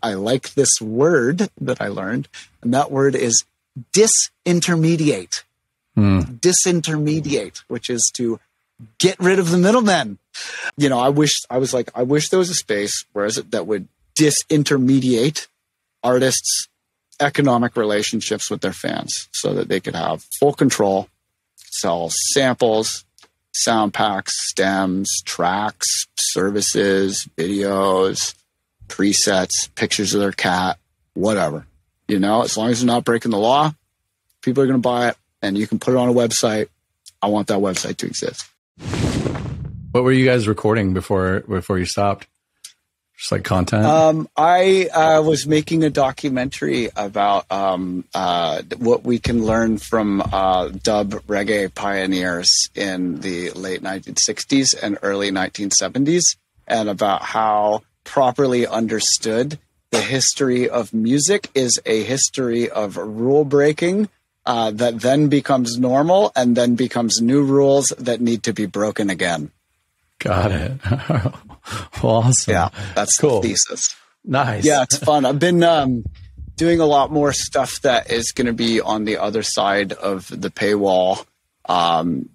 I like this word that I learned, and that word is disintermediate. Disintermediate, which is to get rid of the middlemen. I wish there was a space that would disintermediate artists' economic relationships with their fans so that they could have full control, sell samples, sound packs, stems, tracks, services, videos, presets, pictures of their cat, whatever. As long as you're not breaking the law, people are going to buy it and you can put it on a website. I want that website to exist. What were you guys recording before you stopped? Just like content? I was making a documentary about what we can learn from dub reggae pioneers in the late 1960s and early 1970s, and about how properly understood the history of music is a history of rule breaking that then becomes normal and then becomes new rules that need to be broken again. Got it. Awesome. Yeah, that's cool. The thesis. Nice. Yeah, it's fun. I've been doing a lot more stuff that is going to be on the other side of the paywall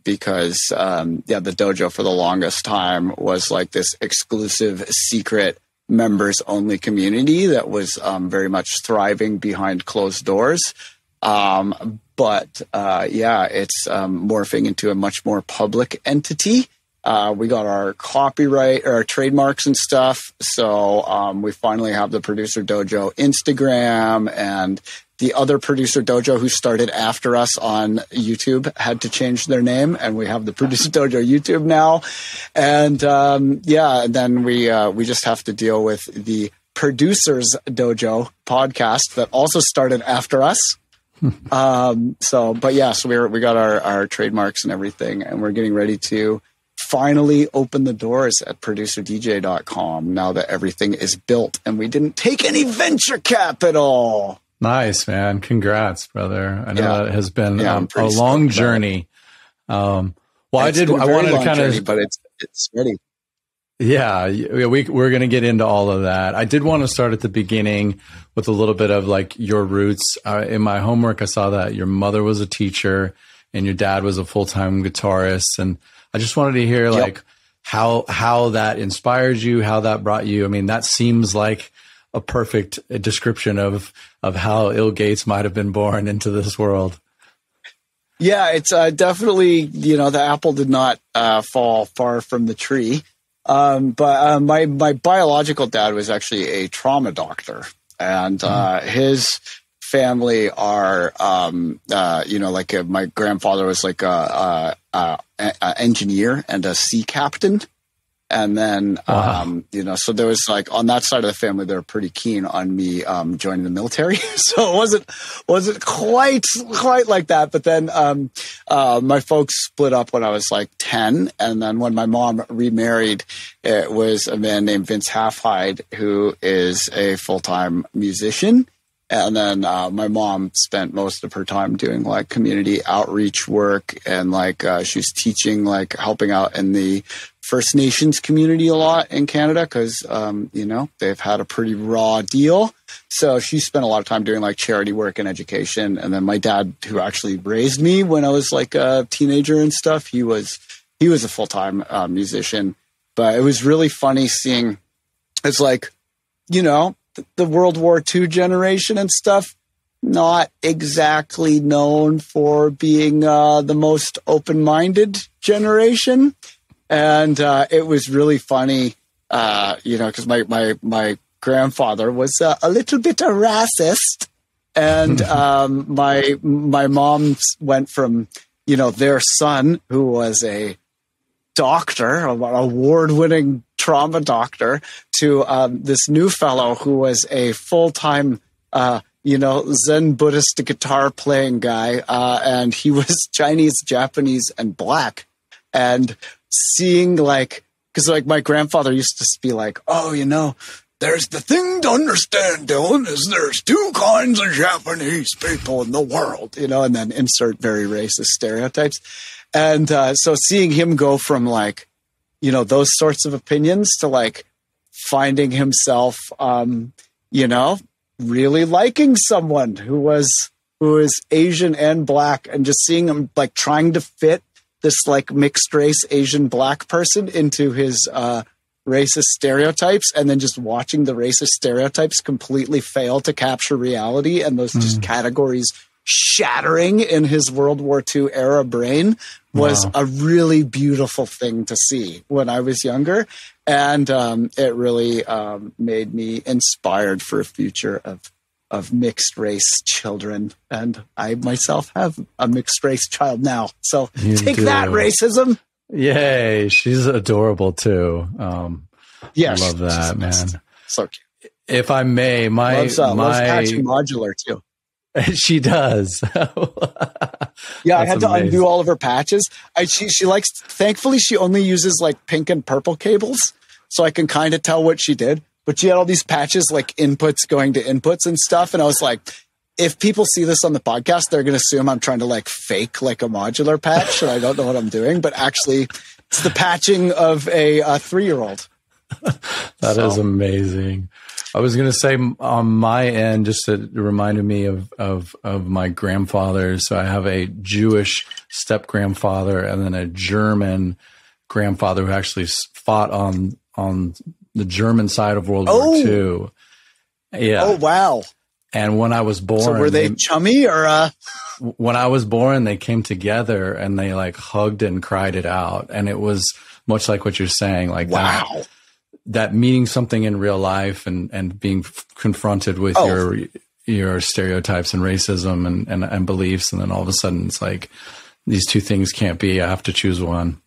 because the dojo for the longest time was like this exclusive, secret, members-only community that was very much thriving behind closed doors. But it's morphing into a much more public entity. We got our copyright or our trademarks and stuff. So we finally have the Producer Dojo Instagram, and the other Producer Dojo who started after us on YouTube had to change their name, and we have the Producer Dojo YouTube now. And and then we just have to deal with the Producers Dojo podcast that also started after us. So we got our trademarks and everything, and we're getting ready to finally open the doors at ProducerDJ.com now that everything is built and we didn't take any venture capital. Nice, man. Congrats, brother. I know that has been a long journey. I wanted to kind of, but it's ready. Yeah, we're going to get into all of that. I did want to start at the beginning with a little bit of like your roots. In my homework, I saw that your mother was a teacher and your dad was a full-time guitarist. And I just wanted to hear like how that inspired you, how that brought you. I mean, that seems like a perfect description of how Ill.Gates might have been born into this world. Yeah, it's definitely, the apple did not fall far from the tree. But my biological dad was actually a trauma doctor, and his family are, my grandfather was like a engineer and a sea captain. And then, so there was like on that side of the family, they were pretty keen on me joining the military. So it wasn't quite like that. But then my folks split up when I was like 10. And then when my mom remarried, it was a man named Vince Halfhide, who is a full-time musician. And then my mom spent most of her time doing like community outreach work, and like she was teaching, like helping out in the First Nations community a lot in Canada because, they've had a pretty raw deal. So she spent a lot of time doing like charity work and education. And then my dad, who actually raised me when I was like a teenager and stuff, he was a full-time musician. But it was really funny seeing, it's like, the World War II generation and stuff, not exactly known for being the most open-minded generation. And it was really funny, because my grandfather was a little bit a racist. And my mom went from, their son, who was a doctor, an award-winning trauma doctor, to this new fellow who was a full-time, Zen Buddhist guitar playing guy. And he was Chinese, Japanese, and black. And seeing because my grandfather used to be like, there's the thing to understand, Dylan, is there's two kinds of Japanese people in the world, and then insert very racist stereotypes. And so seeing him go from those sorts of opinions to finding himself, really liking someone who is Asian and black, and just seeing him like trying to fit this like mixed race Asian black person into his racist stereotypes, and then just watching the racist stereotypes completely fail to capture reality, and those just categories shattering in his World War II era brain was a really beautiful thing to see when I was younger. And it really made me inspired for a future of mixed race children. And I myself have a mixed race child now. So take that, racism. Yay. She's adorable too. Yes. I love that, man. So cute. If I may, loves patching modular too. She does. Yeah, I had to undo all of her patches. She likes, thankfully, she only uses like pink and purple cables, so I can kind of tell what she did. But she had all these patches, like inputs going to inputs and stuff. And I was like, if people see this on the podcast, they're going to assume I'm trying to like fake like a modular patch, and I don't know what I'm doing. But actually, it's the patching of a 3-year-old. That is amazing. I was going to say on my end, just it reminded me of my grandfather. So I have a Jewish step grandfather and then a German grandfather who actually fought on the German side of World War II. Yeah. Oh, wow. And when I was born, so were they chummy or? When I was born, they came together and they like hugged and cried it out. And it was much like what you're saying, like that meeting something in real life and being confronted with your stereotypes and racism and beliefs. And then all of a sudden it's like, these two things can't be, I have to choose one.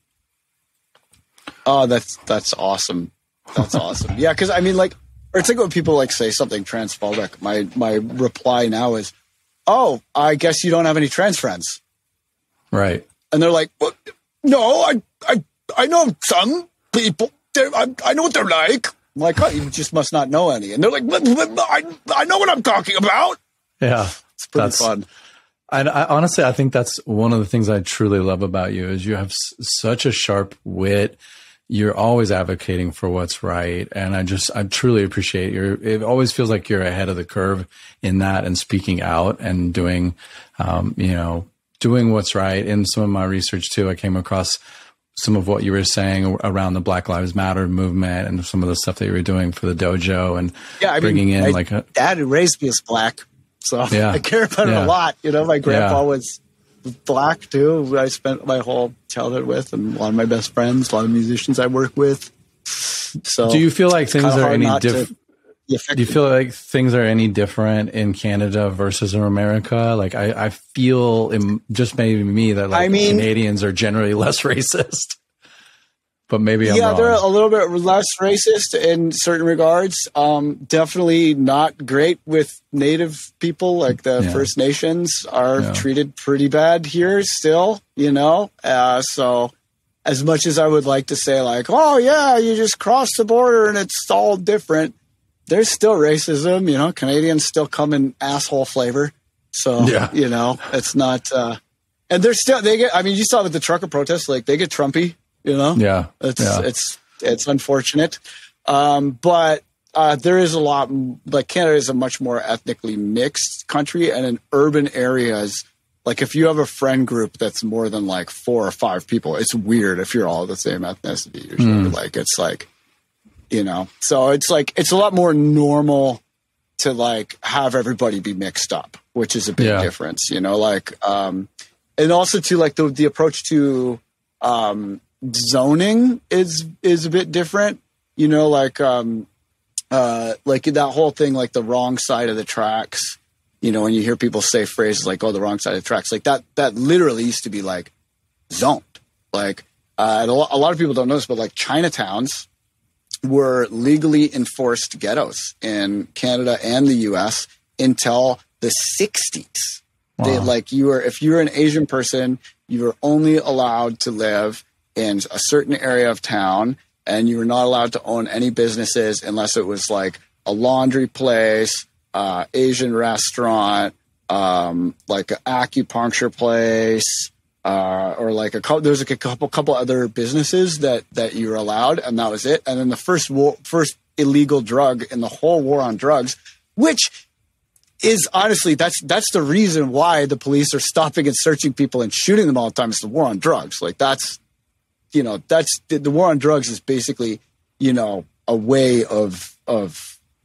Oh, that's awesome. That's awesome. Yeah. Cause I mean, like, or it's like when people like say something transphobic, my reply now is, oh, I guess you don't have any trans friends. Right. And they're like, well, no, I know some people. I know what they're like. I'm like, oh, you just must not know any. And they're like, I know what I'm talking about. Yeah. It's pretty fun. I honestly, I think that's one of the things I truly love about you is you have such a sharp wit. You're always advocating for what's right. And I truly appreciate it always feels like you're ahead of the curve in that and speaking out and doing, doing what's right. In some of my research too, I came across some of what you were saying around the Black Lives Matter movement and some of the stuff that you were doing for the dojo and bringing in like dad who raised me is black. So I care about it a lot. My grandpa was black too. I spent my whole childhood with, and a lot of my best friends, a lot of musicians I work with. So do you feel like things are any different? Do you feel like things are any different in Canada versus in America? Like I feel just maybe me that Canadians are generally less racist, but maybe I'm wrong. They're a little bit less racist in certain regards. Definitely not great with Native people, like the First Nations are treated pretty bad here still, so as much as I would like to say like, oh yeah, you just cross the border and it's all different. There's still racism, Canadians still come in asshole flavor. So, it's not, and they're still, you saw with the trucker protests, like they get Trumpy, it's unfortunate. But there is a lot, like Canada is a much more ethnically mixed country, and in urban areas, like if you have a friend group that's more than like 4 or 5 people, it's weird if you're all the same ethnicity usually. Like it's like, so it's like, it's a lot more normal to like have everybody be mixed up, which is a big difference, and also to like the approach to, zoning is a bit different, like that whole thing, like the wrong side of the tracks, when you hear people say phrases like, oh, the wrong side of the tracks, like that literally used to be like zoned. Like, and a lot of people don't know this, but like Chinatowns were legally enforced ghettos in Canada and the US until the 60s. Wow. If you were an Asian person, you were only allowed to live in a certain area of town, and you were not allowed to own any businesses unless it was like a laundry place, Asian restaurant, like an acupuncture place, or like there's like a couple other businesses that you were allowed, and that was it. And then the first illegal drug in the whole war on drugs, which is honestly, that's the reason why the police are stopping and searching people and shooting them all the time. It's the war on drugs. Like that's the war on drugs is basically, a way of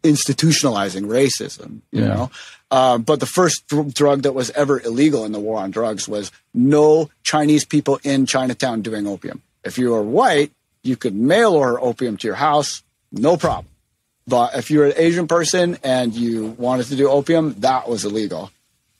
institutionalizing racism, you know? But the first drug that was ever illegal in the war on drugs was no Chinese people in Chinatown doing opium. If you were white, you could mail order opium to your house, no problem. But if you were an Asian person and you wanted to do opium, that was illegal.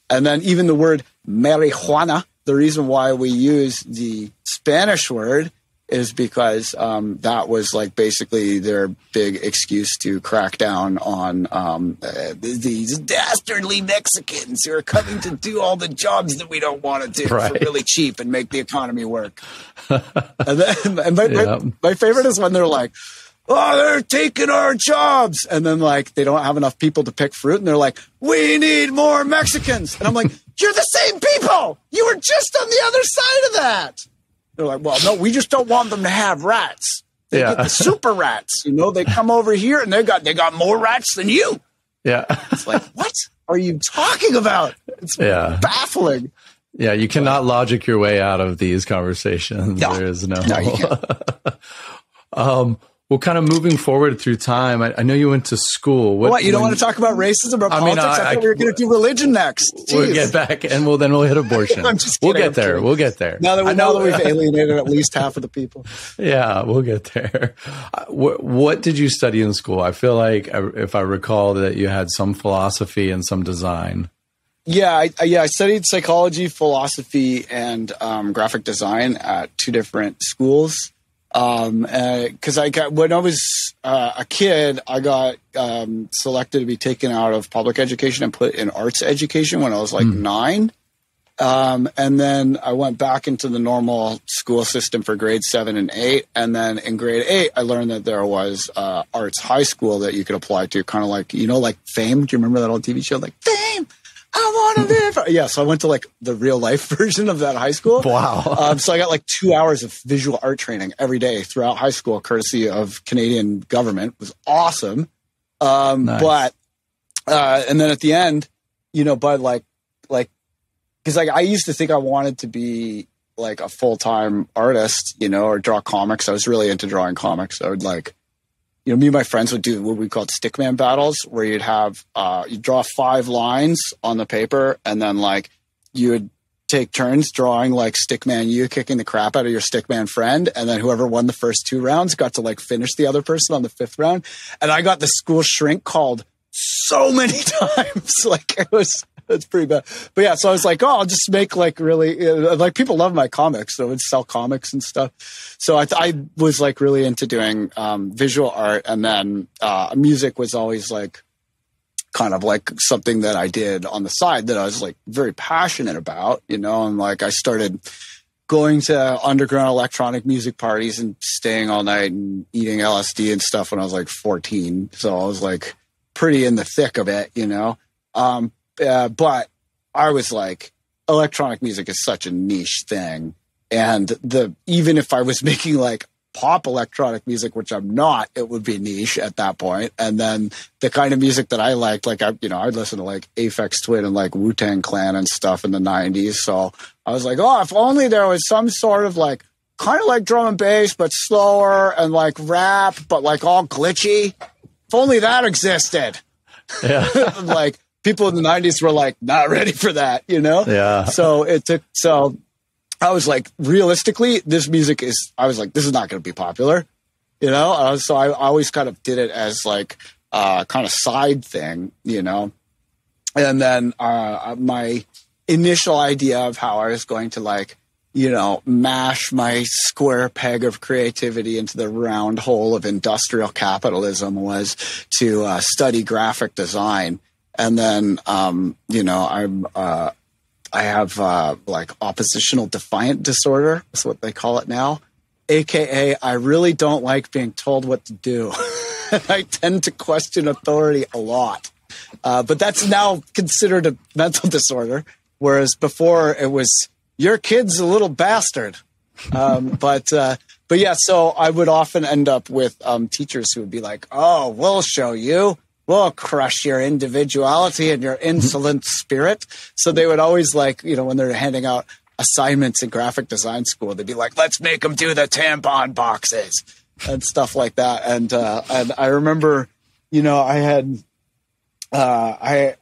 And then even the word marijuana, the reason why we use the Spanish word is because that was like basically their big excuse to crack down on these dastardly Mexicans who are coming to do all the jobs that we don't want to do for really cheap and make the economy work. My favorite is when they're like, oh, they're taking our jobs. And then like they don't have enough people to pick fruit. And they're like, we need more Mexicans. And I'm like, you're the same people. You were just on the other side of that. They're like, well, no, we just don't want them to have rats. They get the super rats. They come over here and they got more rats than you. Yeah. It's like, what are you talking about? It's baffling. Yeah, you cannot logic your way out of these conversations. No. There is no you can't. Well, kind of moving forward through time, I know you went to school. What you don't want to talk about racism or politics? I thought we were going to do religion next. Jeez. We'll get back, and then we'll hit abortion. I'm just kidding. We'll get there. Now that we've alienated at least half of the people. Yeah, we'll get there. What did you study in school? I feel like, if I recall, that you had some philosophy and some design. Yeah, I studied psychology, philosophy, and graphic design at two different schools. Cause when I was a kid, I got selected to be taken out of public education and put in arts education when I was like 9. And then I went back into the normal school system for grade 7 and 8. And then in grade 8, I learned that there was arts high school that you could apply to, kind of like, like Fame. Do you remember that old TV show? Like Fame. I want to live. Yeah, so I went to like the real life version of that high school. Wow. So I got like 2 hours of visual art training every day throughout high school, courtesy of Canadian government. It was awesome. Nice. But and then at the end, but like, because like I used to think I wanted to be like a full-time artist, or draw comics. I was really into drawing comics. I would like. Me and my friends would do what we called stickman battles, where you'd have you draw 5 lines on the paper, and then like you would take turns drawing like stickman you kicking the crap out of your stickman friend, and then whoever won the first 2 rounds got to like finish the other person on the 5th round. And I got the school shrink called so many times, like it's pretty bad. But yeah, so I was like, oh, I'll just make like really like people love my comics, so I would sell comics and stuff. So I was like really into doing visual art, and then music was always like kind of like something that I did on the side that I was like very passionate about, and like I started going to underground electronic music parties and staying all night and eating LSD and stuff when I was like 14. So I was like pretty in the thick of it, but I was like, electronic music is such a niche thing. And even if I was making like pop electronic music, which I'm not, it would be niche at that point. And then the kind of music that I liked, like I'd listen to like Aphex Twin and like Wu-Tang Clan and stuff in the 90s. So I was like, oh, if only there was some sort of like, kind of like drum and bass, but slower, and like rap, but like all glitchy. If only that existed. Yeah. Like, people in the 90s were like not ready for that, Yeah. So I was like, realistically, this is not going to be popular, So I always kind of did it as like kind of side thing, And then my initial idea of how I was going to like, mash my square peg of creativity into the round hole of industrial capitalism was to study graphic design. And then, I have like oppositional defiant disorder. That's what they call it now. AKA, I really don't like being told what to do. I tend to question authority a lot. But that's now considered a mental disorder. Whereas before it was, your kid's a little bastard. But But yeah, so I would often end up with teachers who would be like, "Oh, we'll show you. We'll crush your individuality and your insolent spirit." So they would always like, when they're handing out assignments in graphic design school, they'd be like, "Let's make them do the tampon boxes and stuff like that." And I remember, I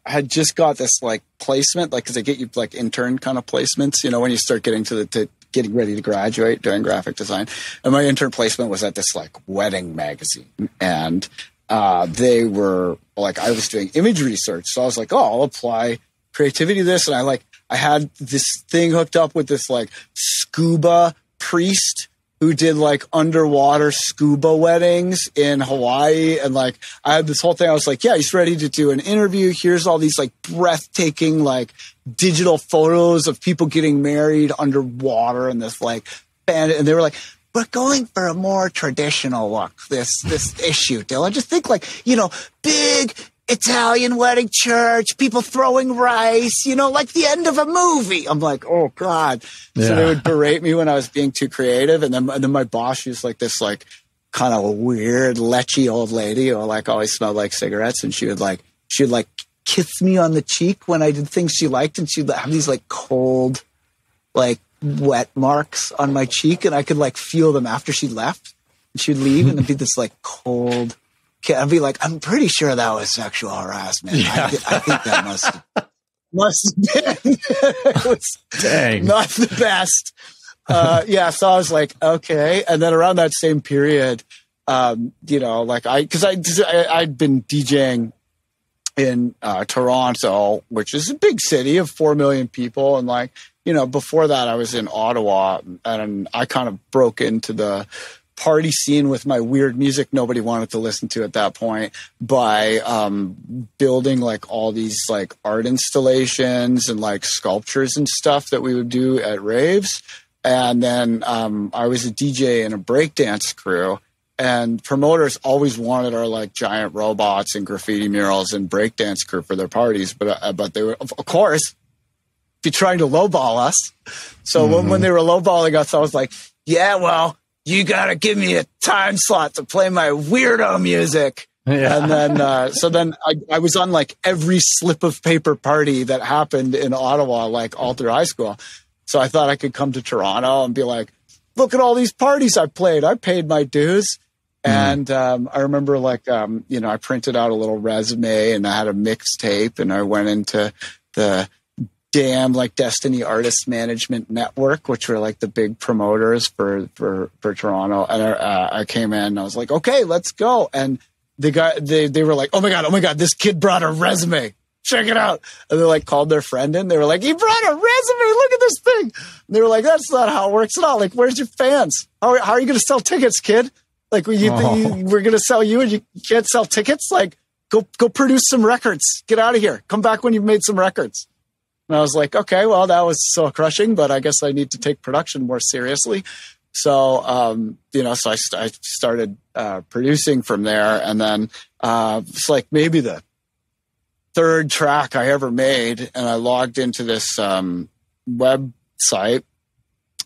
had just got this like placement, like, cause they get you like intern kind of placements, when you start getting to getting ready to graduate doing graphic design. And my intern placement was at this like wedding magazine. And they were like, I was doing image research. So I was like, oh, I'll apply creativity to this. And I had this thing hooked up with this like scuba priest who did like underwater scuba weddings in Hawaii. And like, I had this whole thing. I was like, yeah, he's ready to do an interview. Here's all these like breathtaking, like digital photos of people getting married underwater and this like band. And they were like, we're going for a more traditional look, this issue, Dylan. Just think like, big Italian wedding church, people throwing rice, like the end of a movie. I'm like, oh God. Yeah. So they would berate me when I was being too creative. And then my boss, she was like this like kind of weird, lechy old lady who like always smelled like cigarettes. And she'd kiss me on the cheek when I did things she liked. And she'd have these like cold, like wet marks on my cheek. And I could like feel them after she left. And she'd leave and there'd be this like cold, I'd be like, I'm pretty sure that was sexual harassment. Yeah. I think that must have been. It was Dang. Not the best. So I was like, okay. And then around that same period, I'd been DJing in Toronto, which is a big city of 4 million people. And like, before that I was in Ottawa and I kind of broke into the party scene with my weird music nobody wanted to listen to at that point by building like all these like art installations and like sculptures and stuff that we would do at raves. And then I was a DJ in a breakdance crew, and promoters always wanted our like giant robots and graffiti murals and breakdance crew for their parties, but they were of course be trying to lowball us. So when they were lowballing us, I was like, yeah, well, you got to give me a time slot to play my weirdo music. Yeah. And then, so then I was on like every slip of paper party that happened in Ottawa, like all through high school. So I thought I could come to Toronto and be like, look at all these parties I played. I paid my dues. And I remember like, I printed out a little resume and I had a mixtape and I went into the damn like Destiny Artist Management Network, which were like the big promoters for Toronto. And I came in and I was like, okay, let's go. And the guy, they were like, oh my God, this kid brought a resume. Check it out. And they like called their friend in. They were like, he brought a resume. Look at this thing. And they were like, that's not how it works at all. Like, where's your fans? How are you going to sell tickets, kid? Like we're going to sell you and you can't sell tickets. Like go produce some records. Get out of here. Come back when you've made some records. And I was like, okay, well, that was so crushing, but I guess I need to take production more seriously. So, so I started producing from there. And then it's like maybe the third track I ever made. And I logged into this website.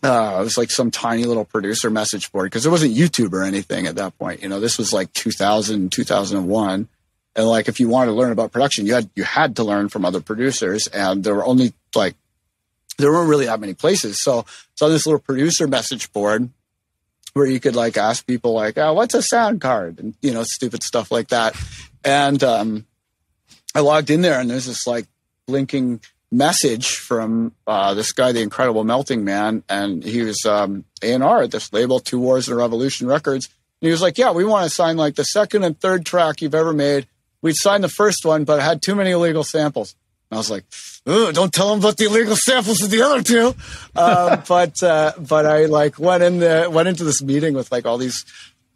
It was like some tiny little producer message board because it wasn't YouTube or anything at that point. This was like 2000, 2001. And like, if you wanted to learn about production, you had to learn from other producers, and there weren't really that many places. So it's on this little producer message board where you could like ask people like, oh, what's a sound card? And, stupid stuff like that. And I logged in there and there's this like blinking message from this guy, the Incredible Melting Man. And he was A&R at this label, Two Wars and a Revolution Records. And he was like, yeah, we want to sign like the second and third track you've ever made. We'd signed the first one, but it had too many illegal samples. And I was like, "Ooh, don't tell them about the illegal samples of the other two." But I like went into this meeting with like all these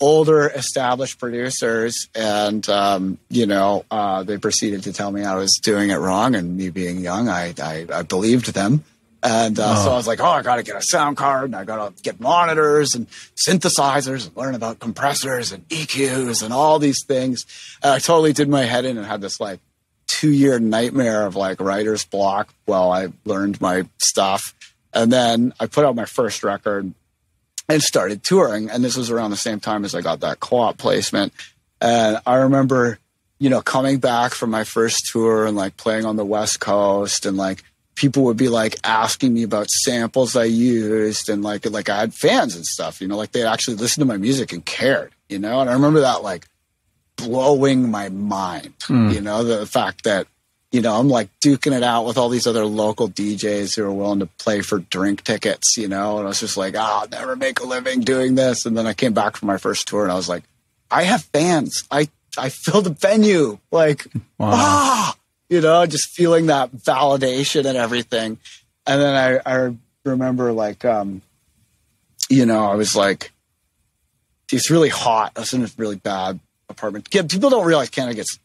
older established producers, and they proceeded to tell me I was doing it wrong. And me being young, I believed them. And so I was like, oh, I got to get a sound card and I got to get monitors and synthesizers and learn about compressors and EQs and all these things. And I totally did my head in and had this like 2-year nightmare of like writer's block while I learned my stuff. And then I put out my first record and started touring. And this was around the same time as I got that co-op placement. And I remember, you know, coming back from my first tour and like playing on the West Coast, and like people would be like asking me about samples I used, and like I had fans and stuff, you know, like they actually listened to my music and cared, you know. And I remember that like blowing my mind, you know, the fact that, you know, I'm like duking it out with all these other local DJs who are willing to play for drink tickets, you know. And I was just like, I'll never make a living doing this. And then I came back from my first tour and I was like, I have fans. I filled a venue, like, wow. You know, just feeling that validation and everything. And then I remember like, you know, I was like, it's really hot. I was in a really bad apartment. People don't realize Canada gets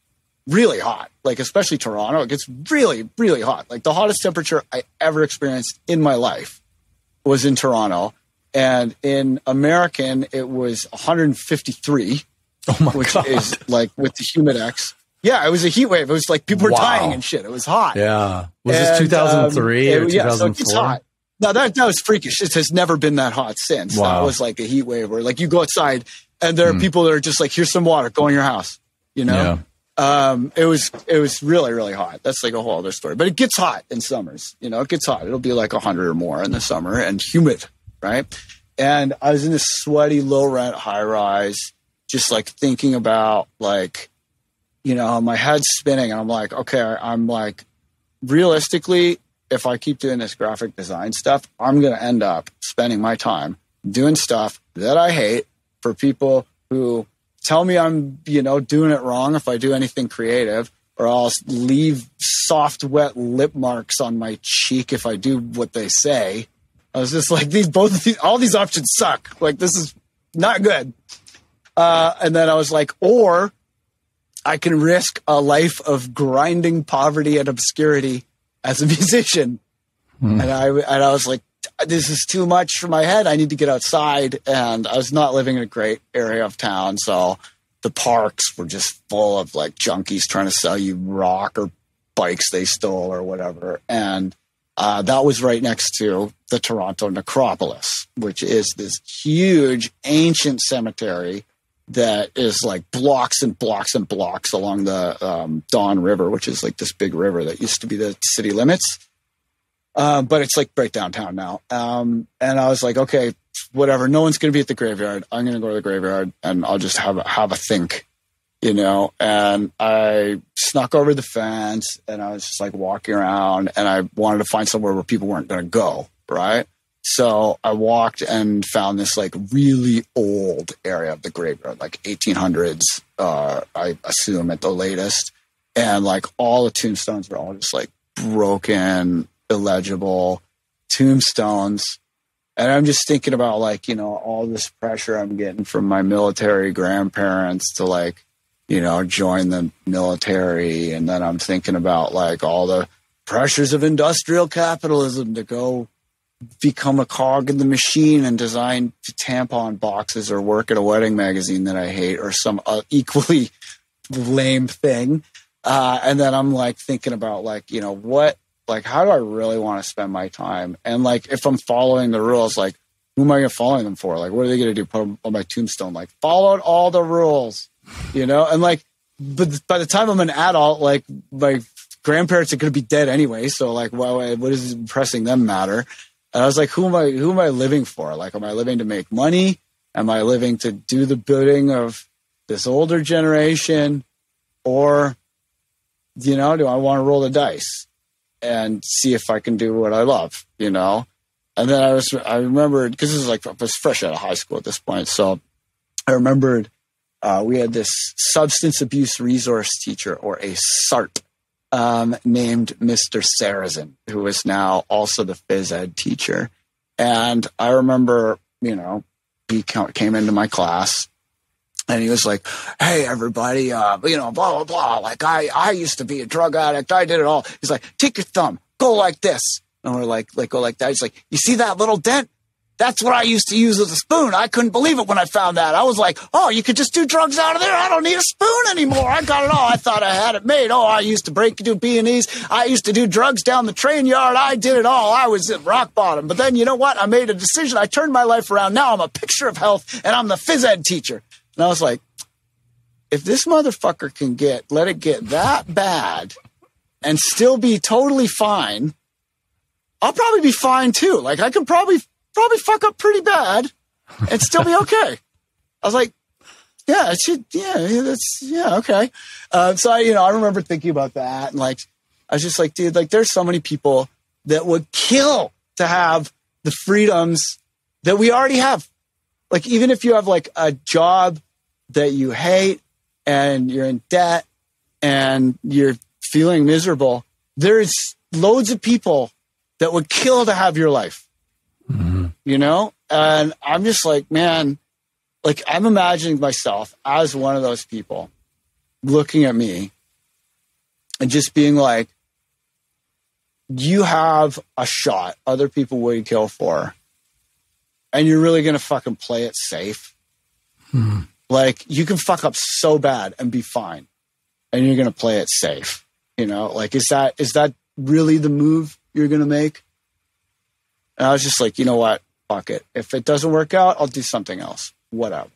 really hot, like especially Toronto. It gets really, really hot. Like the hottest temperature I ever experienced in my life was in Toronto. And in American, it was 153. Oh my which God. Is like with the Humidex. Yeah, it was a heat wave. It was like people were dying and shit. It was hot. Yeah. Was this 2003 or 2004? Yeah, so it's hot. No, that was freakish. It has never been that hot since. Wow. That was like a heat wave where like you go outside and there are people that are just like, here's some water, go in your house. You know? Yeah. It was really, really hot. That's like a whole other story. But it gets hot in summers. You know, it gets hot. It'll be like 100 or more in the summer and humid, right? And I was in this sweaty, low rent high rise, just like thinking about like, you know, my head's spinning and I'm like, okay, I'm like, realistically, if I keep doing this graphic design stuff, I'm going to end up spending my time doing stuff that I hate for people who tell me I'm, you know, doing it wrong if I do anything creative, or I'll leave soft, wet lip marks on my cheek if I do what they say. I was just like, all these options suck. Like, this is not good. And then I was like, or I can risk a life of grinding poverty and obscurity as a musician. And I was like, this is too much for my head. I need to get outside. And I was not living in a great area of town. So the parks were just full of like junkies trying to sell you rock or bikes they stole or whatever. And that was right next to the Toronto Necropolis, which is this huge ancient cemetery that is like blocks and blocks and blocks along the Don River, which is like this big river that used to be the city limits. But it's like right downtown now. And I was like, okay, whatever. No one's going to be at the graveyard. I'm going to go to the graveyard and I'll just have a think, you know. And I snuck over the fence and I was just like walking around and I wanted to find somewhere where people weren't going to go. Right. So I walked and found this like really old area of the graveyard, like 1800s, I assume at the latest. And like all the tombstones were all just like broken, illegible tombstones. And I'm just thinking about like, you know, all this pressure I'm getting from my military grandparents to like, you know, join the military. And then I'm thinking about like all the pressures of industrial capitalism to go become a cog in the machine and design tampon boxes or work at a wedding magazine that I hate or some equally lame thing. And then I'm like thinking about like, you know, how do I really want to spend my time? And like, if I'm following the rules, like, who am I going to follow them for? Like, what are they going to do? Put them on my tombstone? Like, followed all the rules, you know? And like, but by the time I'm an adult, like my grandparents are going to be dead anyway. So like, well, what is impressing them matter? And I was like, who am I living for? Like, am I living to make money? Am I living to do the bidding of this older generation? Or, you know, do I want to roll the dice and see if I can do what I love, you know? And then I remembered, because this is like, I was fresh out of high school at this point. So I remembered we had this substance abuse resource teacher, or a SART, named Mr. Sarrazin, who is now also the phys ed teacher. And I remember, you know, he came into my class and he was like, hey, everybody, you know, blah, blah, blah. Like, I used to be a drug addict. I did it all. He's like, take your thumb, go like this. And we're like, go like that. He's like, you see that little dent? That's what I used to use as a spoon. I couldn't believe it when I found that. I was like, oh, you could just do drugs out of there. I don't need a spoon anymore. I got it all. I thought I had it made. Oh, I used to do B&Es. I used to do drugs down the train yard. I did it all. I was at rock bottom. But then you know what? I made a decision. I turned my life around. Now I'm a picture of health, and I'm the phys ed teacher. And I was like, if this motherfucker can let it get that bad and still be totally fine, I'll probably be fine too. Like I can probably fuck up pretty bad and still be okay. I was like, yeah, it should, okay. So I remember thinking about that, and like, I was just like, dude, like there's so many people that would kill to have the freedoms that we already have. Like, even if you have like a job that you hate and you're in debt and you're feeling miserable, there's loads of people that would kill to have your life. You know? And I'm just like, man, like I'm imagining myself as one of those people looking at me and just being like, you have a shot other people would kill for, and you're really going to fucking play it safe. Like you can fuck up so bad and be fine, and you're going to play it safe. You know, like, is that really the move you're going to make? And I was just like, you know what? Fuck it. If it doesn't work out, I'll do something else. Whatever.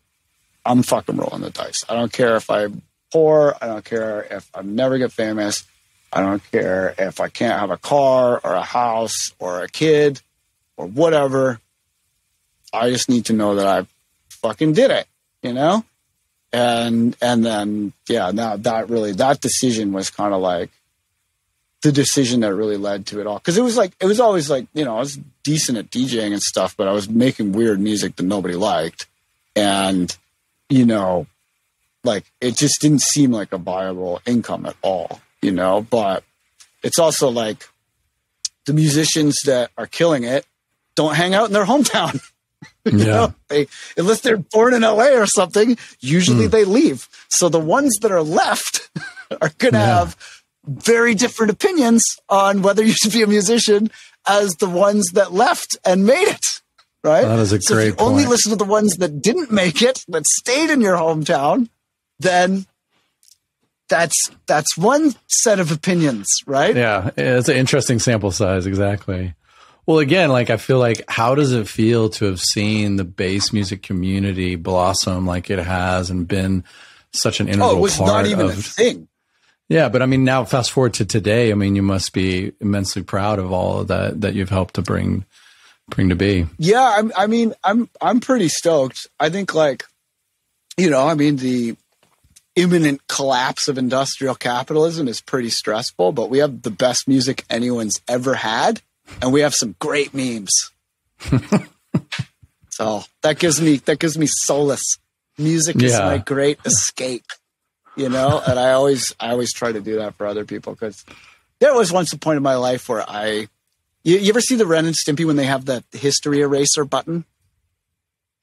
I'm fucking rolling the dice. I don't care if I'm poor. I don't care if I never get famous. I don't care if I can't have a car or a house or a kid or whatever. I just need to know that I fucking did it, you know? And then, yeah, now that decision was kind of like the decision that really led to it all. Cause it was always like, you know, I was decent at DJing and stuff, but I was making weird music that nobody liked. And, you know, like it just didn't seem like a viable income at all, you know, but it's also like the musicians that are killing it don't hang out in their hometown. You know, unless they're born in LA or something, usually they leave. So the ones that are left are going to have very different opinions on whether you should be a musician as the ones that left and made it. Right. That is a so great if you only listen to the ones that didn't make it, that stayed in your hometown, then that's one set of opinions, right? Yeah. It's an interesting sample size. Exactly. Well, again, like, I feel like, how does it feel to have seen the bass music community blossom like it has and been such an integral part? It was not even a thing. Yeah, but I mean, now fast forward to today, I mean, you must be immensely proud of all of that you've helped to bring to be. Yeah, I'm pretty stoked. I think, like, you know, I mean, the imminent collapse of industrial capitalism is pretty stressful, but we have the best music anyone's ever had. And we have some great memes. So that gives me solace. Music is my great escape, you know? And I always try to do that for other people, because there was once a point in my life where you ever see the Ren and Stimpy when they have the history eraser button?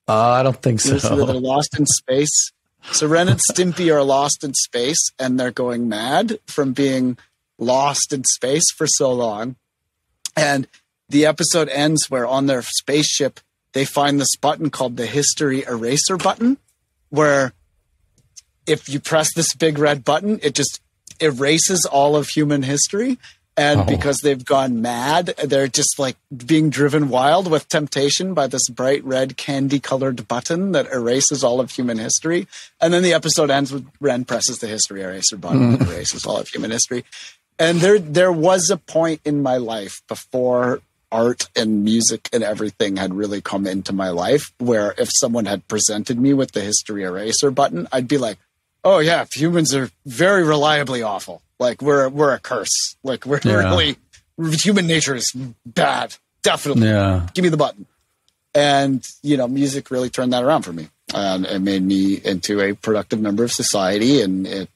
I don't think so. They're lost in space. So Ren and Stimpy are lost in space, and they're going mad from being lost in space for so long. And the episode ends where on their spaceship, they find this button called the history eraser button, where if you press this big red button, it just erases all of human history. And because they've gone mad, they're just like being driven wild with temptation by this bright red candy colored button that erases all of human history. And then the episode ends with Ren presses the history eraser button and erases all of human history. And there was a point in my life before art and music and everything had really come into my life where if someone had presented me with the history eraser button, I'd be like, oh yeah, humans are very reliably awful. Like we're a curse. Like we're really, human nature is bad. Definitely. Yeah. Give me the button. And, you know, music really turned that around for me. And it made me into a productive member of society. And it,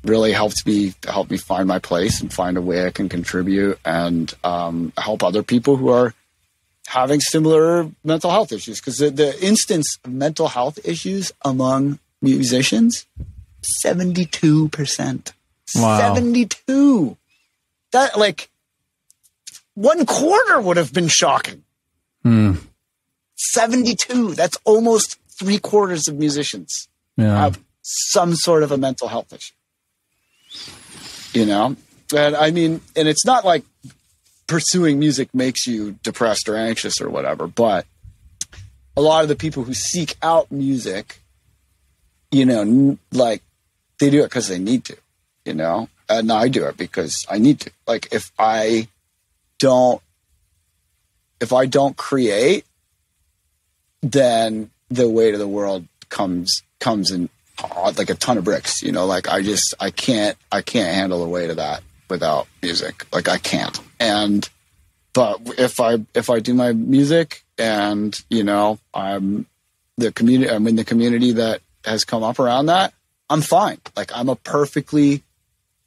really helped me find my place and find a way I can contribute and help other people who are having similar mental health issues. Because the instance of mental health issues among musicians, 72%. Wow. 72. That, like, 1/4 would have been shocking. 72. That's almost 3/4 of musicians have some sort of a mental health issue. You know? And I mean, and it's not like pursuing music makes you depressed or anxious or whatever, but a lot of the people who seek out music, you know, like they do it because they need to, you know, and I do it because I need to. Like if I don't create, then the weight of the world comes in like a ton of bricks, you know, like I can't handle the weight of that without music. Like I can't. But if I do my music and, you know, I'm in the community that has come up around that, I'm fine. Like I'm a perfectly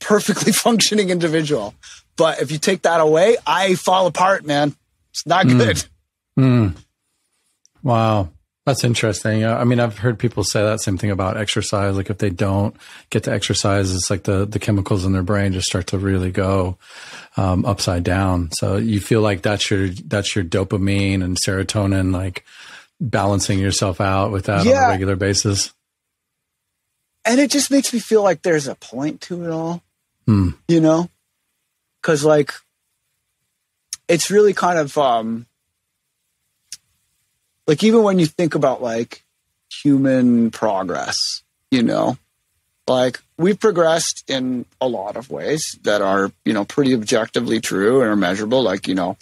functioning individual. But if you take that away, I fall apart, man. It's not good. Wow. That's interesting. I mean, I've heard people say that same thing about exercise. Like if they don't get to exercise, it's like the chemicals in their brain just start to really go upside down. So you feel like that's your dopamine and serotonin, like balancing yourself out with that on a regular basis. And it just makes me feel like there's a point to it all, you know? Cause like, it's really kind of, like even when you think about like human progress, you know, like we've progressed in a lot of ways that are, you know, pretty objectively true and are measurable. Like, you know,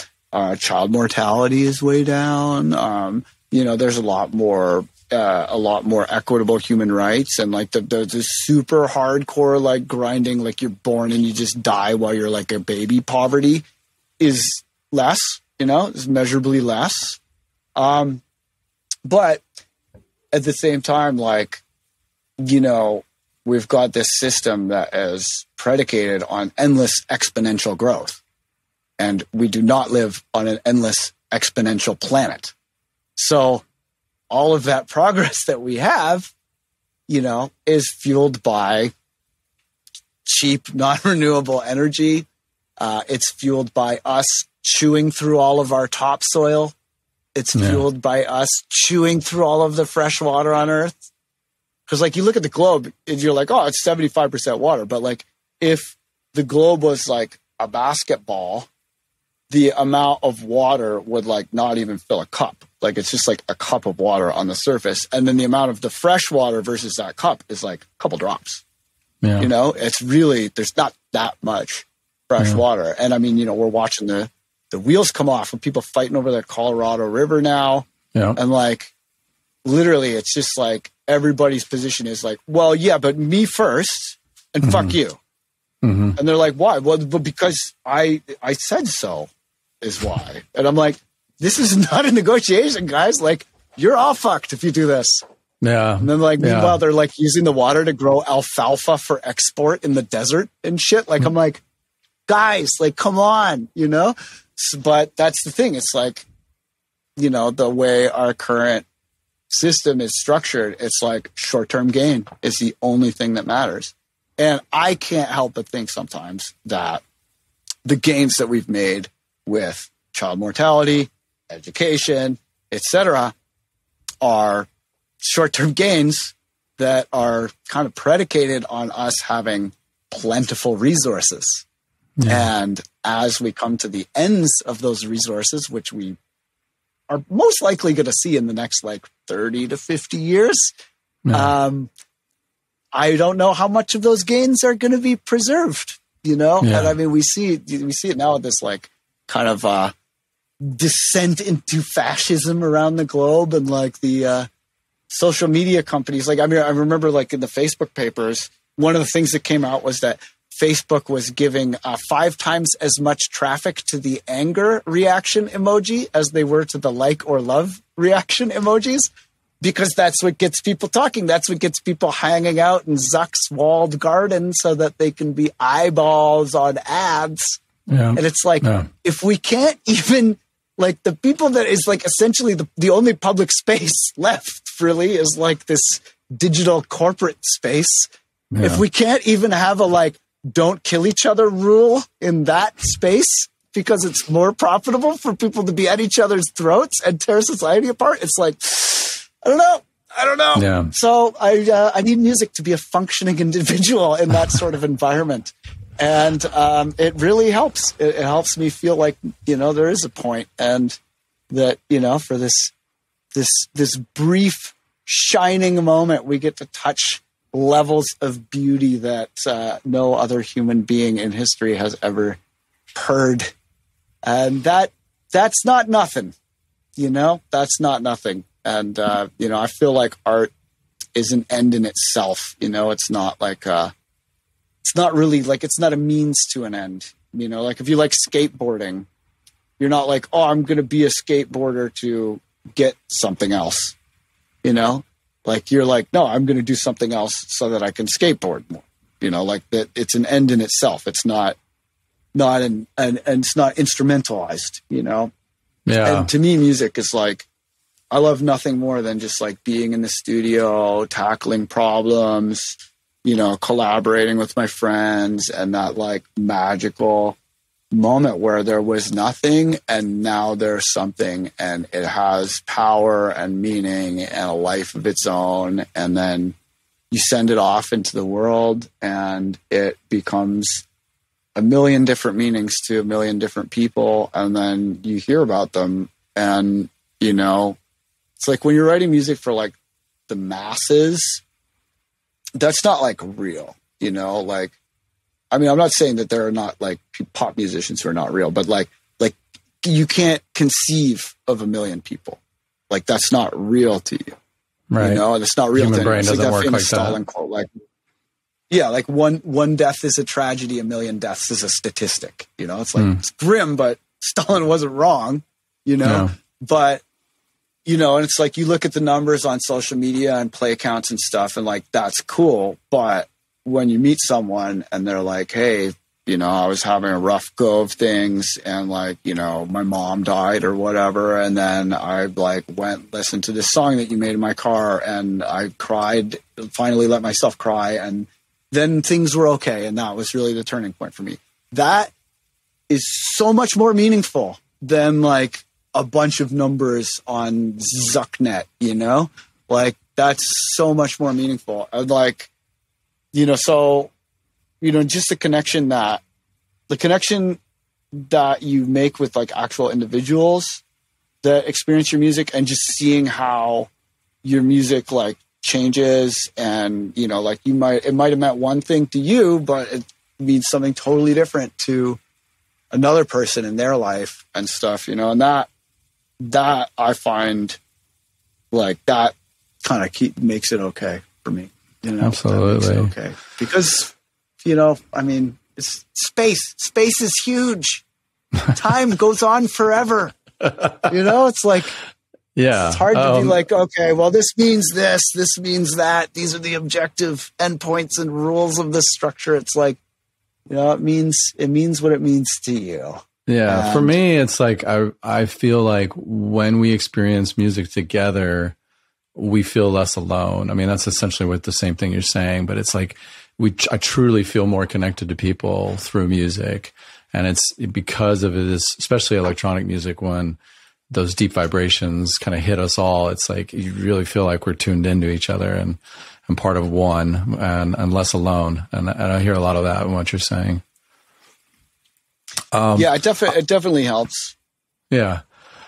child mortality is way down. You know, there's a lot more equitable human rights, and like the super hardcore, like grinding, like you're born and you just die while you're like a baby poverty is less, you know, is measurably less. But at the same time, like, you know, we've got this system that is predicated on endless exponential growth. And we do not live on an endless exponential planet. So all of that progress that we have, you know, is fueled by cheap, non-renewable energy. It's fueled by us chewing through all of our topsoil. It's fueled by us chewing through all of the fresh water on Earth. Because, like, you look at the globe and you're like, oh, it's 75% water. But, like, if the globe was like a basketball, the amount of water would, like, not even fill a cup. Like, it's just like a cup of water on the surface. And then the amount of the fresh water versus that cup is like a couple drops. Yeah. You know, it's really, there's not that much fresh water. And I mean, you know, we're watching the wheels come off from people fighting over the Colorado River now. Yeah. And like, literally, it's just like everybody's position is like, well, yeah, but me first and fuck you. And they're like, why? Well, because I said so is why. And I'm like, this is not a negotiation, guys. Like, you're all fucked if you do this. Yeah. And then like, meanwhile, they're like using the water to grow alfalfa for export in the desert and shit. Like, I'm like, guys, like, come on, you know? But that's the thing. It's like, you know, the way our current system is structured, it's like short-term gain is the only thing that matters. And I can't help but think sometimes that the gains that we've made with child mortality, education, etc., are short-term gains that are kind of predicated on us having plentiful resources. Yeah. And as we come to the ends of those resources, which we are most likely going to see in the next like 30 to 50 years, I don't know how much of those gains are going to be preserved, you know? Yeah. And I mean, we see it now with this like kind of descent into fascism around the globe, and like the social media companies. Like, I mean, I remember like in the Facebook papers, one of the things that came out was that Facebook was giving 5 times as much traffic to the anger reaction emoji as they were to the like or love reaction emojis, because that's what gets people talking. That's what gets people hanging out in Zuck's walled garden so that they can be eyeballs on ads. Yeah. And it's like, if we can't even, like, the people that is like essentially the only public space left really is like this digital corporate space. Yeah. If we can't even have a like, don't kill each other rule in that space, because it's more profitable for people to be at each other's throats and tear society apart. It's like, I don't know. Yeah. So I need music to be a functioning individual in that sort of environment. And it really helps. It helps me feel like, there is a point, and that, for this brief shining moment, we get to touch levels of beauty that no other human being in history has ever heard. And that's not nothing, that's not nothing. And, I feel like art is an end in itself. It's not like, it's not really like, it's not a means to an end. Like if you like skateboarding, you're not like, oh, I'm going to be a skateboarder to get something else, like you're like, no, I'm going to do something else so that I can skateboard more, like that. It's an end in itself. It's not and it's not instrumentalized, Yeah. And to me, music is like, I love nothing more than just like being in the studio, tackling problems, collaborating with my friends, and that like magical moment where there was nothing and now there's something, and it has power and meaning and a life of its own. And then you send it off into the world and it becomes a million different meanings to a million different people. And then you hear about them, and, it's like when you're writing music for like the masses, that's not like real, like, I mean, I'm not saying that there are not like pop musicians who are not real, but like you can't conceive of a million people. Like that's not real to you, right? That's not real. Human brain doesn't like work like Stalin that. Quote, like, yeah, like one death is a tragedy, a million deaths is a statistic. It's like it's grim, but Stalin wasn't wrong, No. But and it's like you look at the numbers on social media and play accounts and stuff, and like that's cool, but when you meet someone and they're like, hey, I was having a rough go of things, and like, my mom died or whatever. And then I like listened to this song that you made in my car, and I cried, finally let myself cry. And then things were okay. And that was really the turning point for me. That is so much more meaningful than like a bunch of numbers on Zucknet, like that's so much more meaningful. I'd like, so, just the connection that you make with like actual individuals that experience your music, and just seeing how your music like changes, and, like it might have meant one thing to you, but it means something totally different to another person in their life and stuff, and that I find like that kind of makes it okay for me. Absolutely. Okay. Because, I mean, it's space. Space is huge. Time goes on forever. It's like, yeah, it's hard to be like, okay, well, this means this means that. These are the objective endpoints and rules of this structure. It's like, it means what it means to you. Yeah. And for me, it's like, I feel like when we experience music together, we feel less alone. I mean, that's essentially what the same thing you're saying, but it's like I truly feel more connected to people through music. And it's because of this, especially electronic music, when those deep vibrations kind of hit us all, it's like you really feel like we're tuned into each other and part of one, and less alone. And I hear a lot of that in what you're saying. Yeah, it definitely helps. Yeah.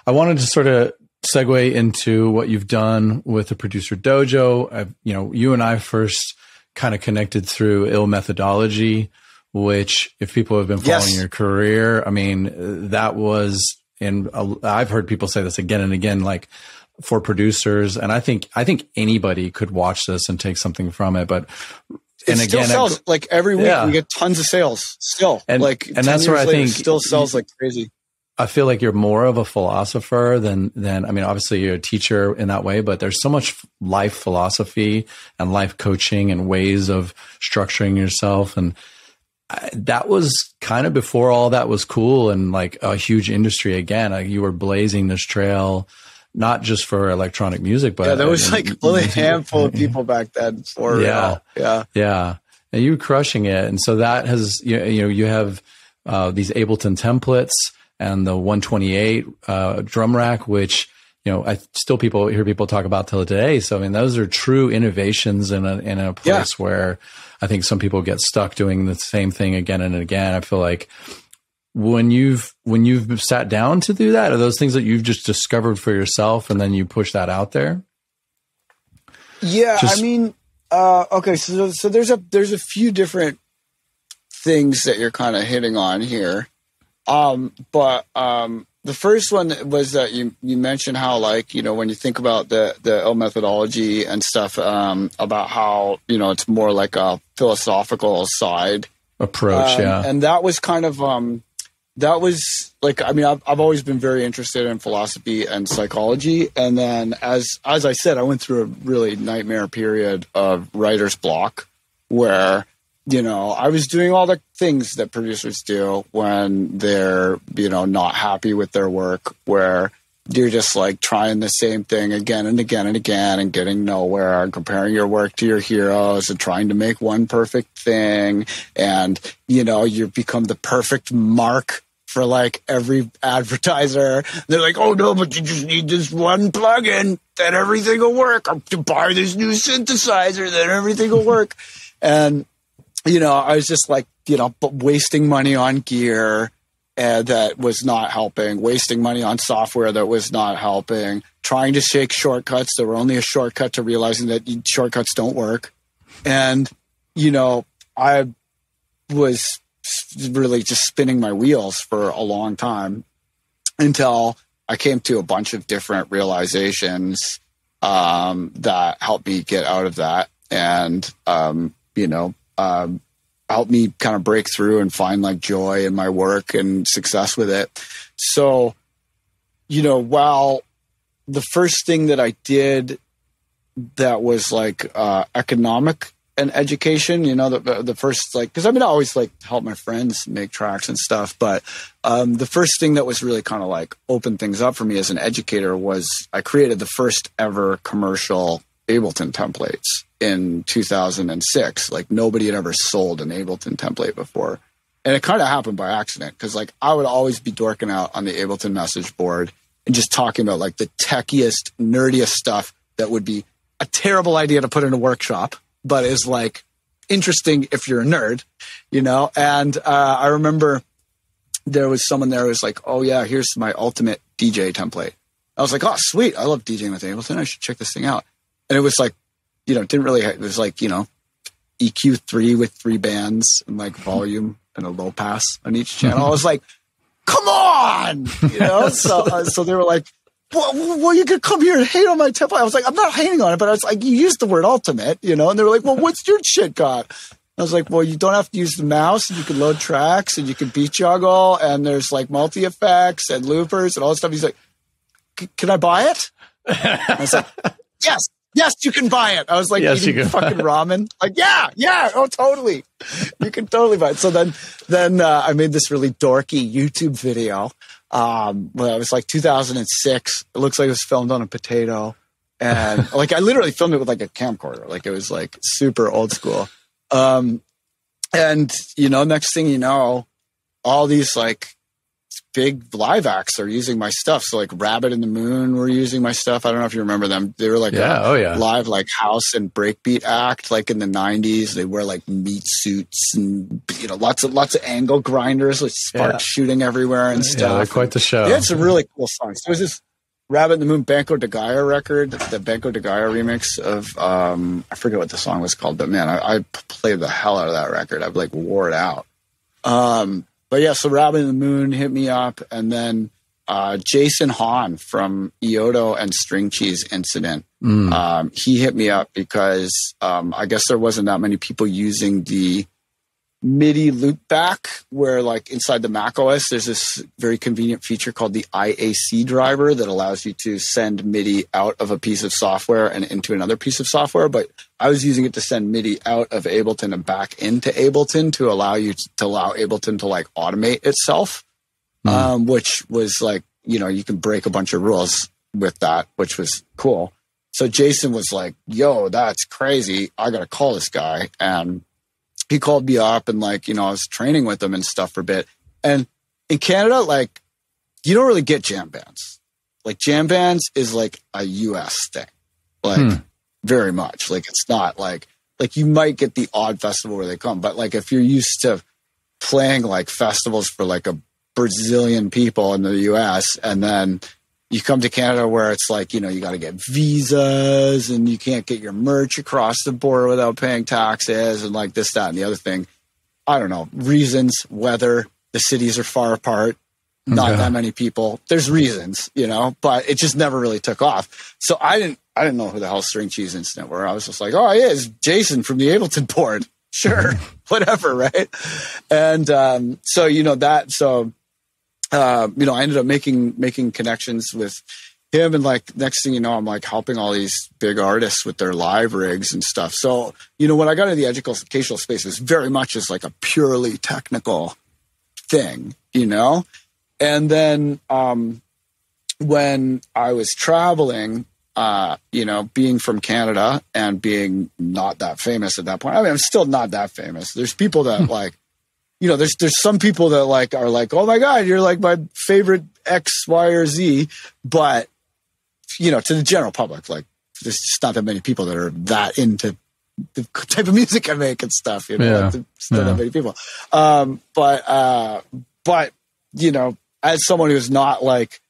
I wanted to sort of segue into what you've done with the Producer Dojo. You and I first kind of connected through Ill.Methodology, which, if people have been following your career, I mean, that was, and I've heard people say this again and again, like for producers. And I think anybody could watch this and take something from it, but it still sells like every week. We get tons of sales still, and that's where I think still sells like crazy. I feel like you're more of a philosopher than, I mean, obviously you're a teacher in that way, but there's so much life philosophy and life coaching and ways of structuring yourself. And that was kind of before all that was cool and like a huge industry again. Like you were blazing this trail, not just for electronic music, but there was like only a handful of people back then for real. Yeah. And you were crushing it. And so that has, you have these Ableton templates. and the 128 drum rack, which, you know, I still hear people talk about till today. So, I mean, those are true innovations in a place where I think some people get stuck doing the same thing again and again. I feel like when you've sat down to do that, are those things that you've just discovered for yourself and then you push that out there? Yeah. I mean, okay. So there's a few different things that you're kind of hitting on here. But the first one was that you mentioned how, like, you know, when you think about the Ill.Methodology and stuff, about how, you know, it's more like a philosophical side approach. And that was kind of, that was like, I mean, I've always been very interested in philosophy and psychology. And then as I said, I went through a really nightmare period of writer's block where, you know, I was doing all the things that producers do when they're, you know, not happy with their work, where you're just like trying the same thing again and again and again and getting nowhere, and comparing your work to your heroes and trying to make one perfect thing. And, you know, you become the perfect mark for like every advertiser. They're like, oh no, but you just need this one plugin, then everything will work. Or to buy this new synthesizer, then everything will work. And, you know, I was just like, you know, wasting money on gear that was not helping, wasting money on software that was not helping, trying to shake shortcuts that were only a shortcut to realizing that shortcuts don't work. And, you know, I was really just spinning my wheels for a long time until I came to a bunch of different realizations that helped me get out of that, and you know, helped me kind of break through and find like joy in my work and success with it. So, you know, while the first thing that I did that was like economic and education, you know, the first, like, because I mean, I always like help my friends make tracks and stuff, but the first thing that was really kind of like opened things up for me as an educator was I created the first ever commercial Ableton templates in 2006. Like, nobody had ever sold an Ableton template before. And it kind of happened by accident, because like I would always be dorking out on the Ableton message board and just talking about like the techiest, nerdiest stuff that would be a terrible idea to put in a workshop, but is like interesting if you're a nerd, you know? And I remember there was someone there who was like, oh yeah, here's my ultimate DJ template. I was like, oh sweet, I love DJing with Ableton, I should check this thing out. And it was like, you know, it was like, you know, EQ3 with 3 bands and like volume and a low pass on each channel. I was like, come on, you know? So they were like, well, you could come here and hate on my template. I was like, I'm not hating on it, but I was like, you used the word ultimate, you know? And they were like, well, what's your shit got? I was like, well, you don't have to use the mouse, and you can load tracks, and you can beat juggle, and there's like multi effects and loopers and all this stuff. He's like, can I buy it? I was like, yes, you can buy it. I was like, yes, eating fucking ramen. Like, yeah, oh, totally. You can totally buy it. So then I made this really dorky YouTube video. Well, it was like 2006. It looks like it was filmed on a potato. And like, I literally filmed it with like a camcorder. Like, it was like super old school. And, you know, next thing you know, all these like big live acts are using my stuff. So like Rabbit in the Moon were using my stuff. I don't know if you remember them. They were like live like house and breakbeat act, like in the 90s. They wear like meat suits and, you know, lots of angle grinders with sparks shooting everywhere and stuff. Yeah, they're quite the show. They had some really cool songs. There was this Rabbit in the Moon Banco de Gaia record, the Banco de Gaia remix of I forget what the song was called, but man, I played the hell out of that record. I've like wore it out. But yeah, so Rabbit in the Moon hit me up, and then Jason Hahn from Iodo and String Cheese Incident, he hit me up because I guess there wasn't that many people using the MIDI loopback, where like inside the Mac OS, there's this very convenient feature called the IAC driver that allows you to send MIDI out of a piece of software and into another piece of software. But I was using it to send MIDI out of Ableton and back into Ableton to allow Ableton to like automate itself, which was like, you know, you can break a bunch of rules with that, which was cool. So Jason was like, yo, that's crazy. I got to call this guy. And he called me up, and like, you know, I was training with him and stuff for a bit. And in Canada, like, you don't really get jam bands. Like jam bands is like a US thing, like very much. Like it's not like you might get the odd festival where they come, but like if you're used to playing like festivals for like a Brazilian people in the US, and then you come to Canada where it's like, you know, you got to get visas and you can't get your merch across the border without paying taxes and like this, that, and the other thing. I don't know, reasons, weather, the cities are far apart, not that many people. There's reasons, you know, but it just never really took off. So I didn't know who the hell String Cheese Incident were. I was just like, oh yeah, it's Jason from the Ableton board. Sure. Whatever. Right. And, so, you know, you know, I ended up making connections with him, and like next thing you know, I'm like helping all these big artists with their live rigs and stuff. So, you know, when I got into the educational space, it was very much as like a purely technical thing, you know? And then when I was traveling, you know, being from Canada and being not that famous at that point, I mean, I'm still not that famous. There's people that like, you know, there's some people that like are like, oh my God, you're like my favorite X, Y, or Z. But, you know, to the general public, like there's just not that many people that are that into the type of music I make and stuff, you know, like, there's not that many people. But, you know, as someone who's not like,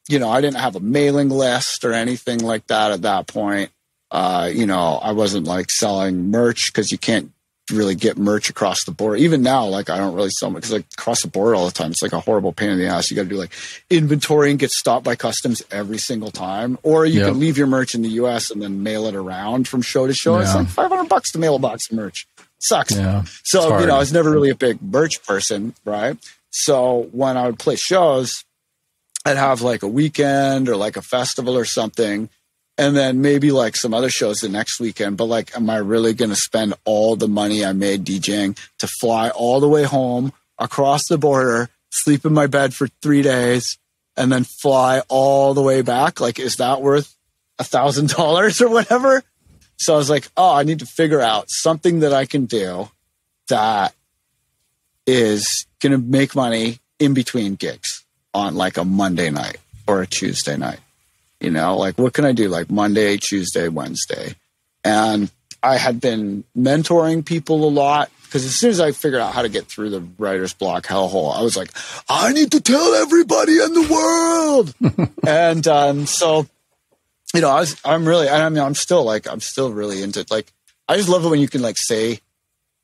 you know, I didn't have a mailing list or anything like that at that point. You know, I wasn't like selling merch because you can't really get merch across the border. Even now, like I don't really sell because like across the border all the time, it's like a horrible pain in the ass. You got to do like inventory and get stopped by customs every single time, or you can leave your merch in the US and then mail it around from show to show. It's like $500 to mail a box of merch. Sucks. So, you know, I was never really a big merch person. Right. So when I would play shows, I'd have like a weekend or like a festival or something, and then maybe like some other shows the next weekend. But like, am I really going to spend all the money I made DJing to fly all the way home across the border, sleep in my bed for 3 days, and then fly all the way back? Like, is that worth $1,000 or whatever? So I was like, oh, I need to figure out something that I can do that is going to make money in between gigs on like a Monday night or a Tuesday night. You know, like what can I do like Monday, Tuesday, Wednesday? And I had been mentoring people a lot because as soon as I figured out how to get through the writer's block hellhole, I was like, I need to tell everybody in the world. And so, you know, I'm still really into like, I just love it when you can like say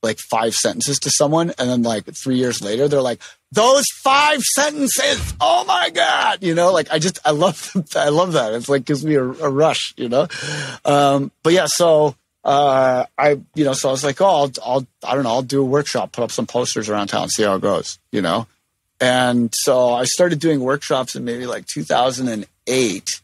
like 5 sentences to someone, and then like 3 years later, they're like, those 5 sentences, oh my God, you know, like I love that. It's like gives me a rush, you know? But yeah, so so I was like, oh, I'll do a workshop, put up some posters around town, see how it goes, you know? And so I started doing workshops in maybe like 2008,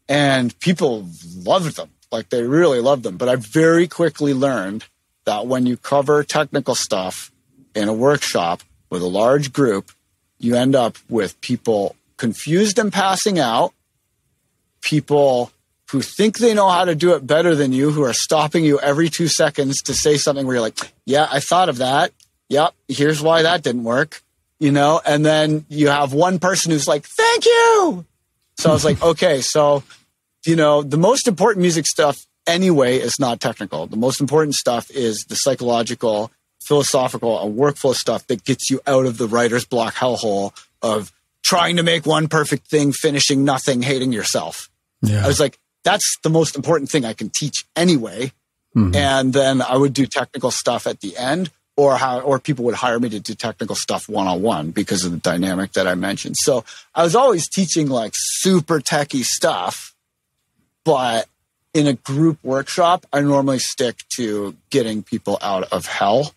and people loved them. Like they really loved them. But I very quickly learned that when you cover technical stuff in a workshop with a large group, you end up with people confused and passing out, people who think they know how to do it better than you, who are stopping you every 2 seconds to say something where you're like, yeah, I thought of that. Yep, here's why that didn't work, you know? And then you have one person who's like, thank you. So I was like, okay, so, you know, the most important music stuff anyway is not technical. The most important stuff is the psychological, philosophical, and workflow stuff that gets you out of the writer's block hellhole of trying to make one perfect thing, finishing nothing, hating yourself. I was like, that's the most important thing I can teach anyway. And then I would do technical stuff at the end, or people would hire me to do technical stuff one-on-one because of the dynamic that I mentioned. So I was always teaching like super techie stuff, but in a group workshop, I normally stick to getting people out of hell.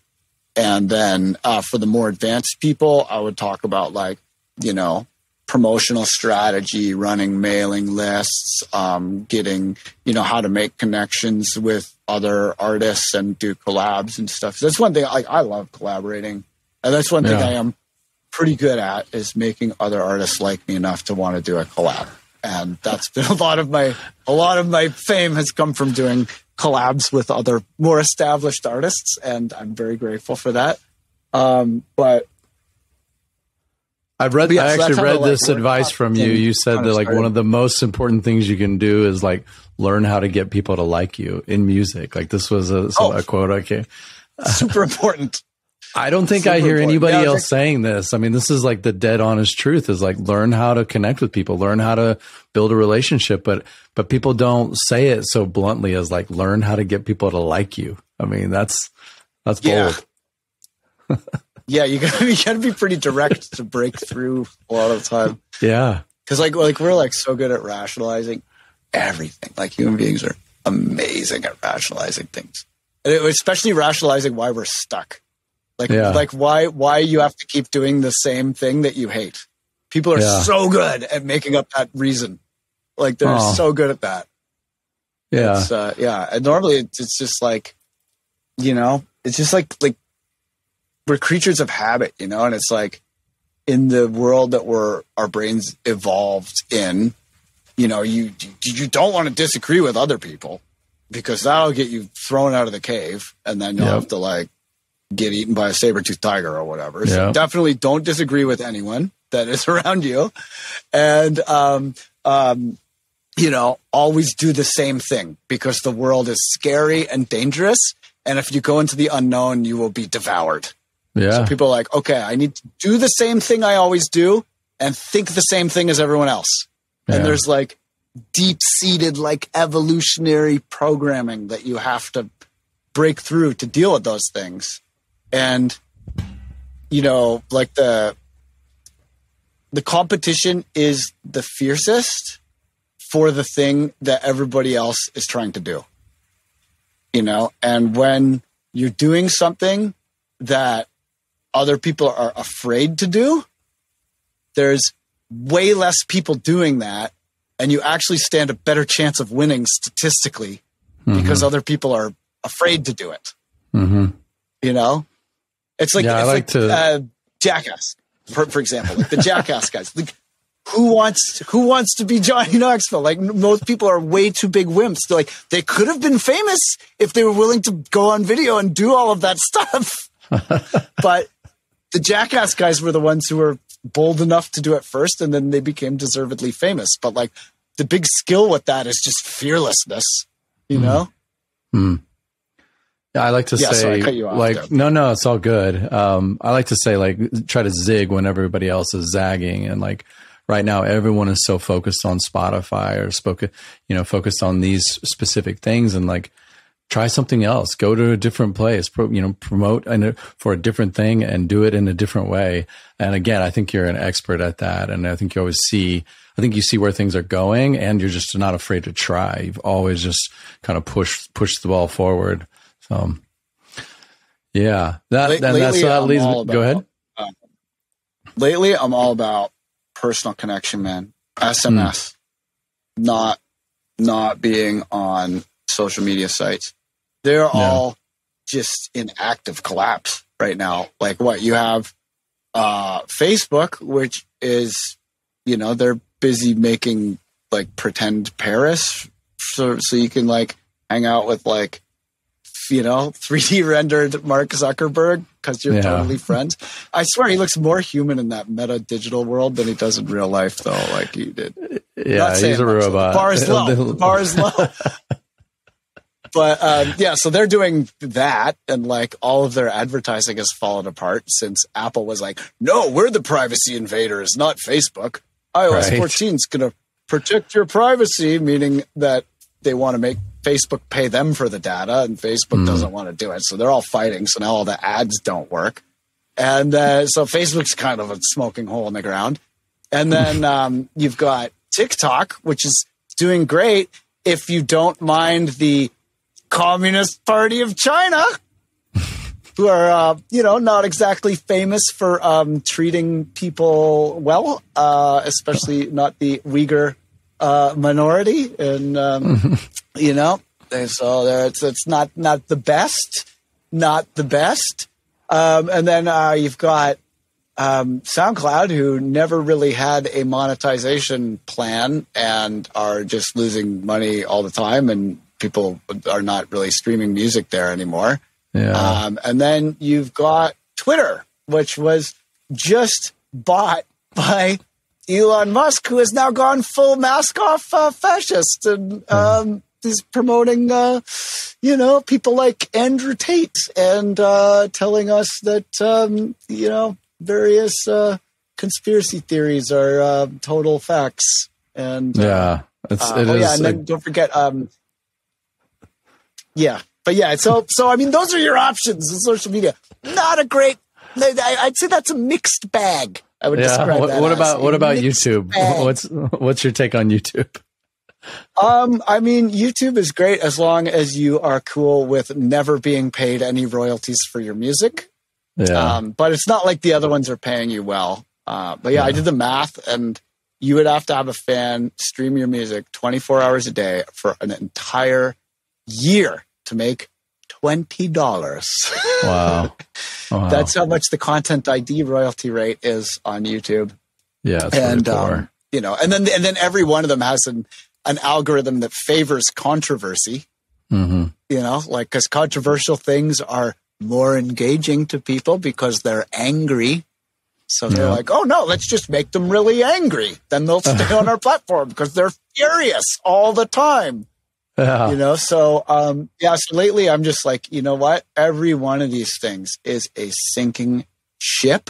And then for the more advanced people, I would talk about like, you know, promotional strategy, running mailing lists, getting, you know, how to make connections with other artists and do collabs and stuff. So that's one thing, like I love collaborating. And that's one thing I am pretty good at, is making other artists like me enough to want to do a collab. And that's been a lot of my fame has come from doing collabs with other more established artists, and I'm very grateful for that. But I actually read this advice from you. You said that like one of the most important things you can do is like learn how to get people to like you in music. Like this was a quote. Okay. Super important. I don't think I hear anybody else saying this. I mean, this is like the dead honest truth is like learn how to connect with people, learn how to build a relationship. But people don't say it so bluntly as like learn how to get people to like you. I mean, that's bold. Yeah, you gotta be pretty direct to break through a lot of the time. Yeah, because like we're like so good at rationalizing everything. Like human beings are amazing at rationalizing things, especially rationalizing why we're stuck. Like why you have to keep doing the same thing that you hate. People are so good at making up that reason. Like they're so good at that. Yeah, and normally it's just like, it's just like we're creatures of habit, and it's like in the world that our brains evolved in, you don't want to disagree with other people because that'll get you thrown out of the cave and then you'll have to like get eaten by a saber-toothed tiger or whatever. So definitely don't disagree with anyone that is around you. And, always do the same thing because the world is scary and dangerous. And if you go into the unknown, you will be devoured. Yeah. So people are like, okay, I need to do the same thing I always do and think the same thing as everyone else. Yeah. And there's like deep-seated like evolutionary programming that you have to break through to deal with those things. And, like the competition is the fiercest for the thing that everybody else is trying to do, and when you're doing something that other people are afraid to do, there's way less people doing that. And you actually stand a better chance of winning statistically because other people are afraid to do it. Mm-hmm. It's like, Jackass, for example, like the Jackass guys. Like, who wants to be Johnny Knoxville? Like most people are way too big wimps. They're like they could have been famous if they were willing to go on video and do all of that stuff. But the Jackass guys were the ones who were bold enough to do it first, and then they became deservedly famous. But like the big skill with that is just fearlessness, Yeah, I like to say, sorry, I cut you off like, there. no, it's all good. I like to say, like, try to zig when everybody else is zagging. And like right now, everyone is so focused on Spotify or focused on these specific things, and like, try something else, go to a different place, promote for a different thing and do it in a different way. And again, I think you're an expert at that. And I think you see where things are going and you're just not afraid to try. You've always just kind of push the ball forward. So yeah, go ahead. Lately, I'm all about personal connection, man. SMS, not being on social media sites. They're all just in active collapse right now. Like what you have, Facebook, which is, they're busy making like pretend Paris so you can like hang out with like, 3D rendered Mark Zuckerberg because you're totally friends. I swear he looks more human in that meta digital world than he does in real life though. Like he did. Yeah, he's a robot. The bar is low. But so they're doing that, and like all of their advertising has fallen apart since Apple was like, "No, we're the privacy invaders, not Facebook. iOS 14 is going to protect your privacy," meaning that they want to make Facebook pay them for the data, and Facebook doesn't want to do it. So they're all fighting. So now all the ads don't work, and so Facebook's kind of a smoking hole in the ground. And then you've got TikTok, which is doing great if you don't mind the Communist Party of China, who are, not exactly famous for treating people well, especially not the Uyghur minority. And, so it's not the best, and then you've got SoundCloud, who never really had a monetization plan and are just losing money all the time, and people are not really streaming music there anymore. Yeah. And then you've got Twitter, which was just bought by Elon Musk, who has now gone full mask off fascist, and he's promoting, people like Andrew Tate, and telling us that various conspiracy theories are total facts. And it is. And then don't forget, So I mean, those are your options in social media. Not a great. I'd say that's a mixed bag. I would describe that. What about YouTube? What's your take on YouTube? I mean, YouTube is great as long as you are cool with never being paid any royalties for your music. Yeah. But it's not like the other ones are paying you well. I did the math, and you would have to have a fan stream your music 24 hours a day for an entire year to make $20. Wow. That's how much the Content ID royalty rate is on YouTube. Yeah, it's and poor. And then every one of them has an algorithm that favors controversy. Mm-hmm. Because controversial things are more engaging to people because they're angry. So they're like, oh no, let's just make them really angry. Then they'll stay on our platform because they're furious all the time. Yeah. So lately I'm just like, you know what? Every one of these things is a sinking ship,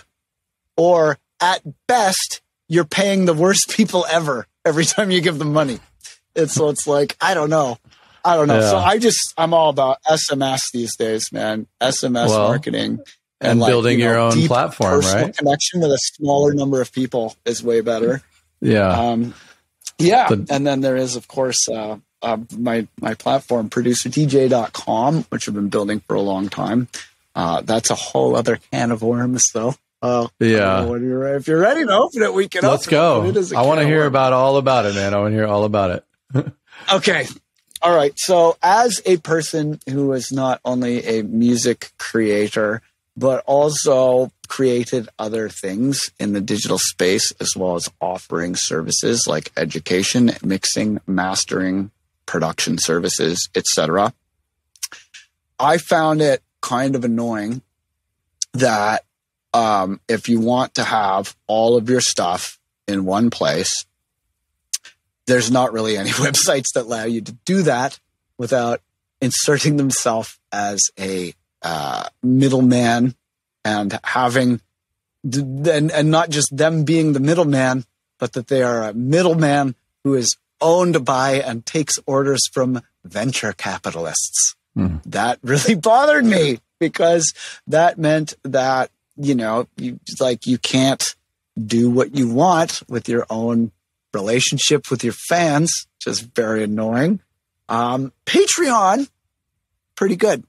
or at best, you're paying the worst people ever every time you give them money. It's like, I don't know. Yeah. So I'm all about SMS these days, man. SMS marketing. And building your own platform, right? Connection with a smaller number of people is way better. Yeah. And then there is, of course, my platform, ProducerDJ.com, which I've been building for a long time. That's a whole other can of worms, though. If you're ready to open it, we can. Let's go. I want to hear all about it, man. I want to hear all about it. Okay. All right. So, as a person who is not only a music creator, but also created other things in the digital space, as well as offering services like education, mixing, mastering, production services, etc. I found it kind of annoying that if you want to have all of your stuff in one place, there's not really any websites that allow you to do that without inserting themselves as a middleman, and having and not just them being the middleman, but that they are a middleman who is owned by and takes orders from venture capitalists. That really bothered me, because that meant that you can't do what you want with your own relationship with your fans, which is very annoying. Patreon, pretty good.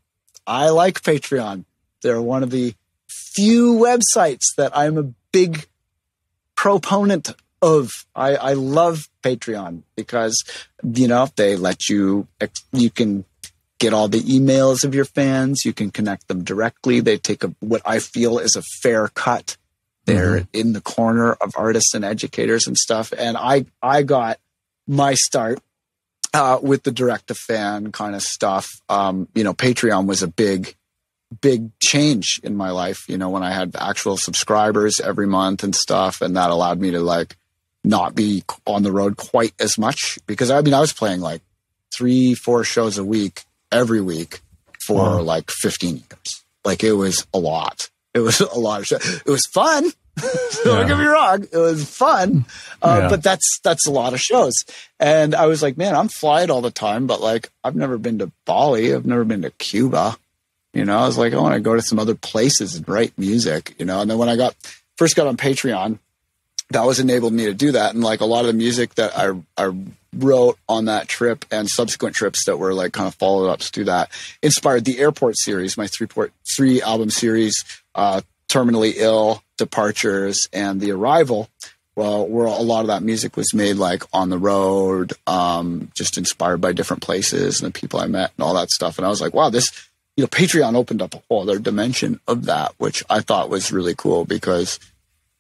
I like Patreon. They're one of the few websites that I'm a big proponent of. I love Patreon because, they let you can get all the emails of your fans. You can connect them directly. They take what I feel is a fair cut. They're in the corner of artists and educators and stuff. And I got my start with the direct to fan kind of stuff. Patreon was a big change in my life, when I had actual subscribers every month and stuff. And that allowed me to not be on the road quite as much, because I was playing 3-4 shows a week, every week for 15 years. It was a lot. It was a lot of shows. It was fun. Don't get me wrong. It was fun. But that's a lot of shows. And I was like, man, I'm flying all the time, but I've never been to Bali. I've never been to Cuba. I was like, I want to go to some other places and write music, And then when I first got on Patreon, that was enabled me to do that. And a lot of the music that I wrote on that trip and subsequent trips that were kind of follow ups to that inspired the Airport series, my 3 album series, Terminally Ill, Departures, and The Arrival. Well, where a lot of that music was made on the road, just inspired by different places and the people I met and all that stuff. And I was like, wow, this, Patreon opened up a whole other dimension of that, which I thought was really cool because,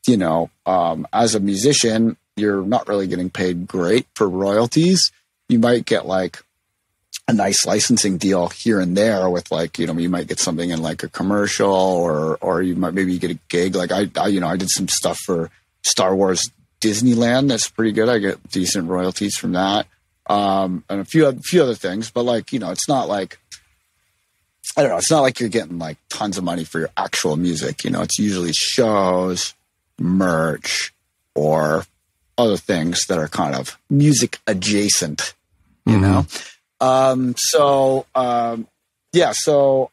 as a musician, you're not really getting paid great for royalties. You might get a nice licensing deal here and there with you might get something in a commercial or you might maybe get a gig. I did some stuff for Star Wars Disneyland. That's pretty good. I get decent royalties from that. And a few other things, but like, you know, it's not like, I don't know. It's not like you're getting like tons of money for your actual music. You know, it's usually shows, merch, or other things that are kind of music adjacent, you know? So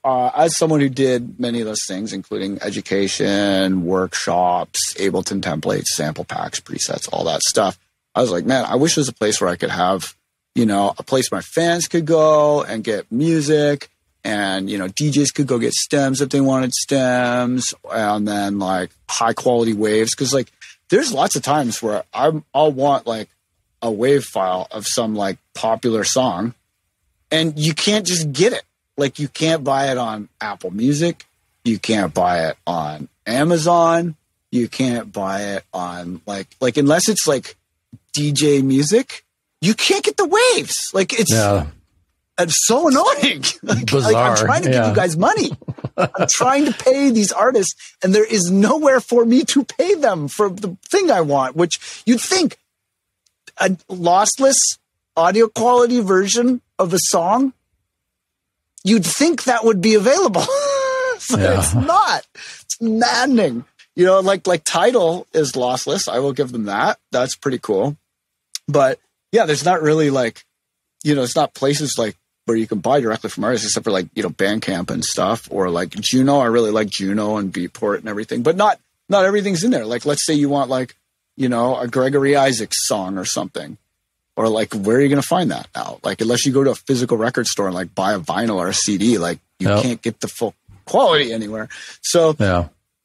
as someone who did many of those things, including education, workshops, Ableton templates, sample packs, presets, all that stuff, I was like, man, I wish there was a place where I could have, you know, a place my fans could go and get music, and, you know, DJs could go get stems if they wanted stems, and then like high quality waves. Cause like there's lots of times where I'll want like a wave file of some like popular song, and you can't just get it. Like you can't buy it on Apple Music. You can't buy it on Amazon. You can't buy it on like unless it's like DJ music, you can't get the waves. Like it's so annoying. Bizarre. I'm trying to give you guys money. I'm trying to pay these artists, and there is nowhere for me to pay them for the thing I want, which you'd think a lossless audio quality version of a song, you'd think that would be available. It's not. It's maddening. You know, like Tidal is lossless. I will give them that. That's pretty cool. But yeah, there's not really like, you know, it's not places like where you can buy directly from artists, except for like, you know, Bandcamp and stuff, or like Juno. I really like Juno and Beatport and everything, but not everything's in there. Like, let's say you want like, you know, a Gregory Isaacs song or something, or like, where are you going to find that now? Like, unless you go to a physical record store and like buy a vinyl or a CD, like you can't get the full quality anywhere. So,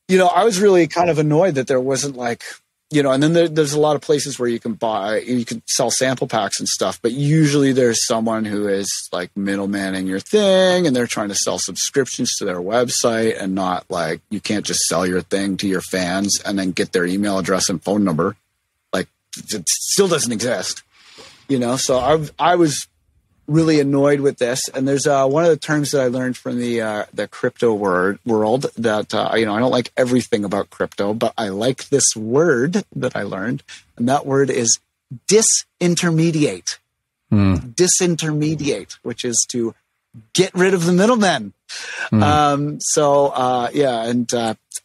you know, I was really kind of annoyed that there wasn't like, you know, and then there's a lot of places where you can sell sample packs and stuff, but usually there's someone who is like middlemaning your thing, and they're trying to sell subscriptions to their website, and not like, you can't just sell your thing to your fans and then get their email address and phone number. Like it still doesn't exist, you know? So I was really annoyed with this. And there's one of the terms that I learned from the crypto world that, you know, I don't like everything about crypto, but I like this word that I learned. And that word is disintermediate. Disintermediate, which is to get rid of the middlemen. And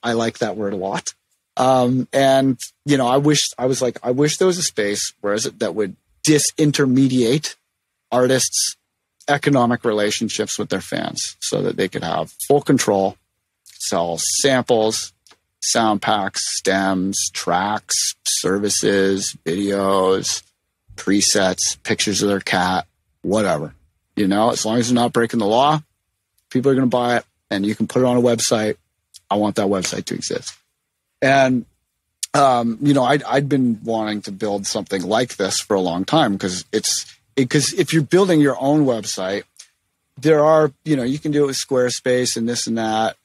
I like that word a lot. And, you know, I wish there was a space that would disintermediate artists' economic relationships with their fans, so that they could have full control, sell samples, sound packs, stems, tracks, services, videos, presets, pictures of their cat, whatever. You know, as long as you're not breaking the law, people are going to buy it, and you can put it on a website. I want that website to exist. And, you know, I'd been wanting to build something like this for a long time, because if you're building your own website, there are, you know, you can do it with Squarespace and this and that,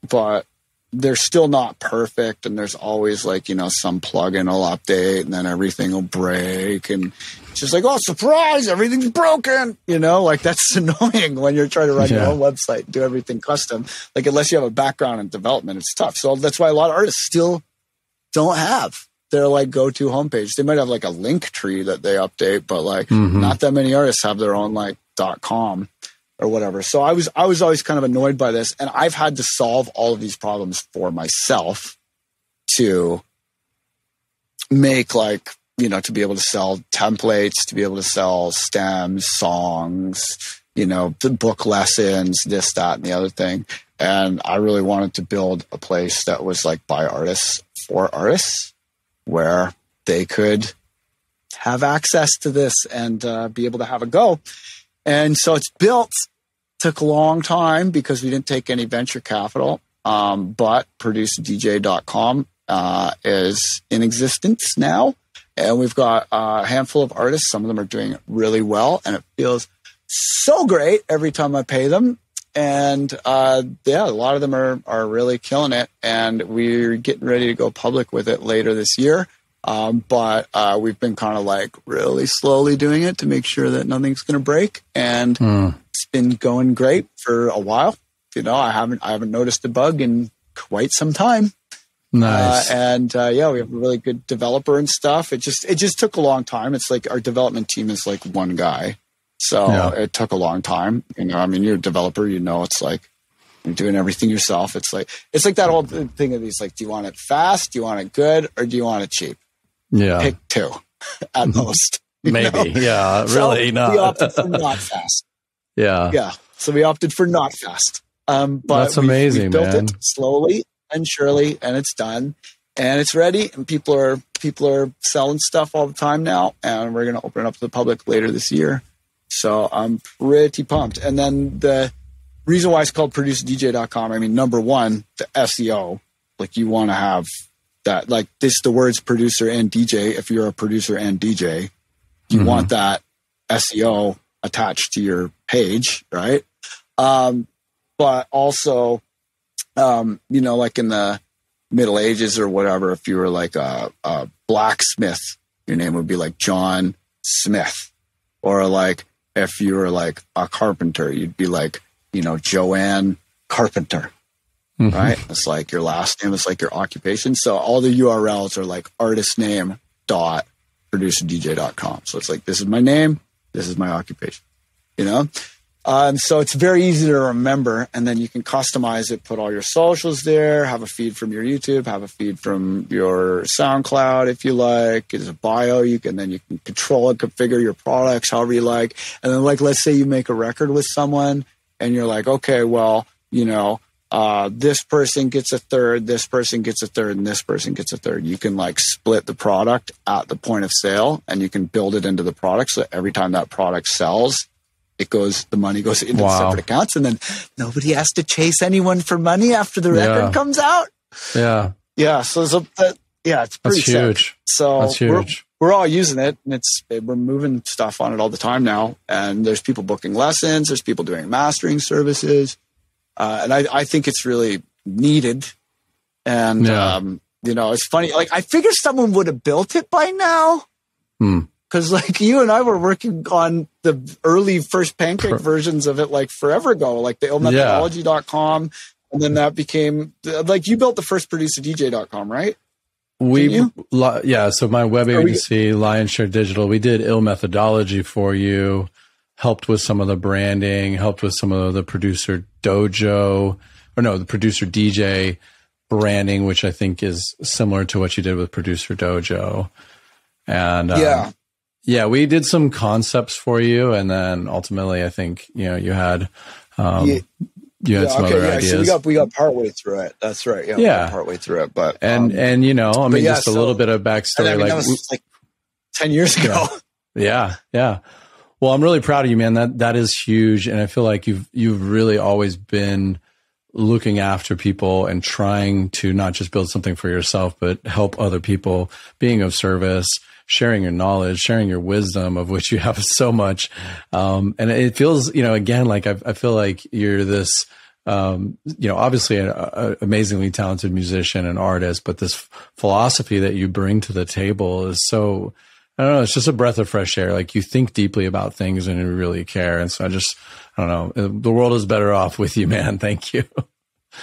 but they're still not perfect. And there's always like, you know, some plugin will update and then everything will break. And it's just like, oh, surprise, everything's broken. You know, like that's annoying when you're trying to run your own website, do everything custom. Like, unless you have a background in development, it's tough. So that's why a lot of artists still don't have their like go-to homepage. They might have like a link tree that they update, but like not that many artists have their own like .com or whatever. So I was always kind of annoyed by this, and I've had to solve all of these problems for myself to make like, you know, to be able to sell templates, to be able to sell stems, songs, you know, the book lessons, this, that, and the other thing. And I really wanted to build a place that was like by artists for artists, where they could have access to this and be able to have a go. And so it's built. Took a long time because we didn't take any venture capital, but ProducerDJ.com is in existence now. And we've got a handful of artists. Some of them are doing really well, and it feels so great every time I pay them. And a lot of them are really killing it, and we're getting ready to go public with it later this year. But we've been kind of like really slowly doing it to make sure that nothing's going to break, and it's been going great for a while. You know, I haven't noticed a bug in quite some time. Nice. Yeah, we have a really good developer and stuff. It just took a long time. It's like our development team is like one guy. So it took a long time. You know, I mean, you're a developer, you know, it's like you're doing everything yourself. It's like that whole thing of these, like, do you want it fast? Do you want it good? Or do you want it cheap? Yeah. Pick two at most. Maybe. You know? Yeah. Really so not. We opted for not fast. Yeah. Yeah. So we opted for not fast. But that's amazing, we built man. it slowly and surely, and it's done. And it's ready, and people are selling stuff all the time now, and we're going to open it up to the public later this year. So I'm pretty pumped. And then the reason why it's called ProducerDJ.com, I mean, number one, the SEO, like you want to have that, like this, the words producer and DJ. If you're a producer and DJ, you want that SEO attached to your page, right? But also, you know, like in the Middle Ages or whatever, if you were like a blacksmith, your name would be like John Smith. Or like if you were like a carpenter, you'd be like, you know, Joanne Carpenter, right? It's like your last name, it's like your occupation. So all the URLs are like artistname.producerdj.com. So it's like, this is my name, this is my occupation, you know? So it's very easy to remember, and then you can customize it, put all your socials there, have a feed from your YouTube, have a feed from your SoundCloud if you like. There's a bio, you can control and configure your products however you like. And then, like, let's say you make a record with someone and you're like, okay, well, you know, this person gets a third, this person gets a third, and this person gets a third. You can like split the product at the point of sale, and you can build it into the product so that every time that product sells, the money goes into separate accounts, and then nobody has to chase anyone for money after the record comes out. Yeah. Yeah. So it's pretty huge. So that's huge. We're all using it, and we're moving stuff on it all the time now. And there's people booking lessons. There's people doing mastering services. And I think it's really needed. And, you know, it's funny. Like, I figured someone would have built it by now. Because like you and I were working on the early first Pancake versions of it like forever ago, like the ill.Methodology.com. And then that became like, you built the first ProducerDJ.com, right? So my web agency, Lion Share Digital, we did Ill.Methodology for you, helped with some of the branding, helped with some of the Producer Dojo, the Producer DJ branding, which I think is similar to what you did with Producer Dojo. And we did some concepts for you, and then ultimately, I think you had some other ideas. So we got partway through it. That's right. We got partway through it, but just a little bit of backstory. I mean, that was like 10 years ago. Yeah. Well, I'm really proud of you, man. That is huge, and I feel like you've really always been looking after people and trying to not just build something for yourself, but help other people, being of service, sharing your knowledge, sharing your wisdom, of which you have so much. And it feels, again, like I feel like you're this, obviously an amazingly talented musician and artist, but this philosophy that you bring to the table is so, I don't know, it's just a breath of fresh air. Like, you think deeply about things and you really care. And so I don't know, the world is better off with you, man. Thank you.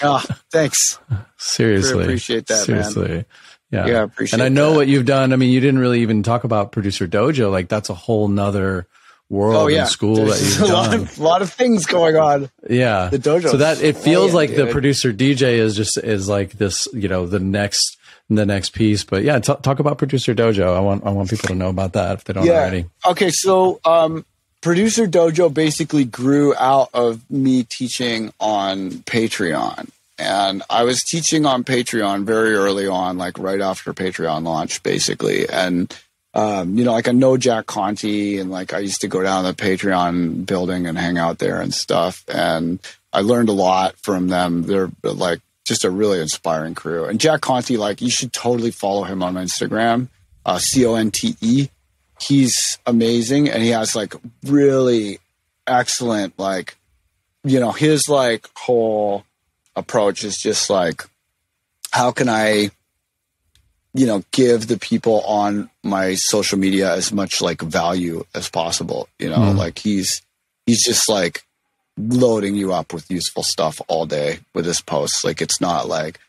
Oh, thanks. Seriously. Really appreciate that, man. Yeah, I appreciate that. And I know what you've done. I mean, you didn't really even talk about Producer Dojo. Like, that's a whole nother world in school that you've done. A lot of things going on. Yeah. The dojo. So that it feels like the Producer DJ is like this, the next piece. But yeah, talk about Producer Dojo. I want people to know about that if they don't already. Okay. So, Producer Dojo basically grew out of me teaching on Patreon. And I was teaching on Patreon very early on, like right after Patreon launched, basically. And, like I know Jack Conte, and like I used to go down to the Patreon building and hang out there and stuff. And I learned a lot from them. They're like just a really inspiring crew. And Jack Conte, like, you should totally follow him on Instagram, Conte. He's amazing. And he has like really excellent, like, his like whole approach is just like, how can I, give the people on my social media as much like value as possible, like he's just like loading you up with useful stuff all day with his posts. Like, it's not like,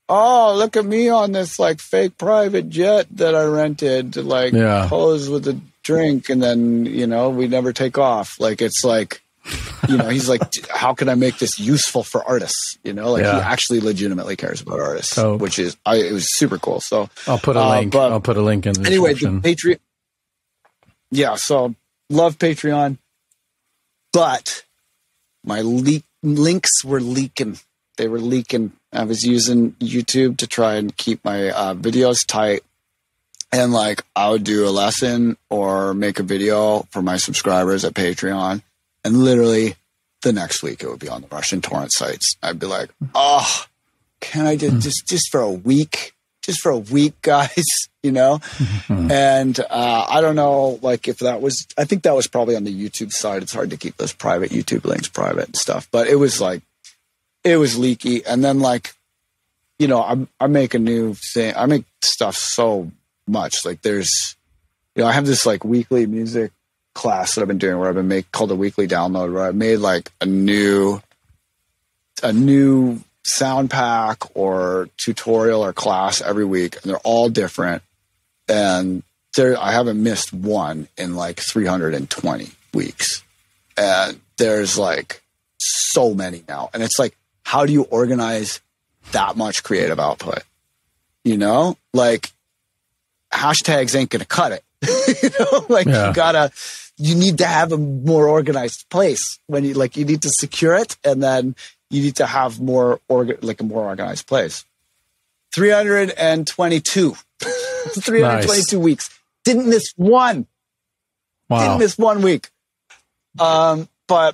oh, look at me on this like fake private jet that I rented to like pose with a drink. And then, you know, we never take off. Like, it's like, you know, he's like, how can I make this useful for artists? You know, like he actually legitimately cares about artists, which is, it was super cool. So I'll put a link. I'll put a link in the description. The Patreon. Yeah. So love Patreon, but my links were leaking. They were leaking. I was using YouTube to try and keep my videos tight. And like, I would do a lesson or make a video for my subscribers at Patreon. And literally the next week it would be on the Russian torrent sites. I'd be like, oh, can I just for a week, guys, you know? And I don't know, like if that was, I think that was probably on the YouTube side. It's hard to keep those private YouTube links private and stuff, but it was like, it was leaky. And then like, you know, I make a new thing. I make stuff so much. Like there's, you know, I have this like weekly music class that I've been doing where I've been called a weekly download, where I made like a new sound pack or tutorial or class every week, and they're all different. And I haven't missed one in like 320 weeks. And there's like so many now. And it's like, how do you organize that much creative output? You know, like hashtags ain't going to cut it. You know, like you need to have a more organized place when you need to secure it. And then you need to have a more organized place. 322 weeks. Didn't miss one. Wow. Didn't miss 1 week. But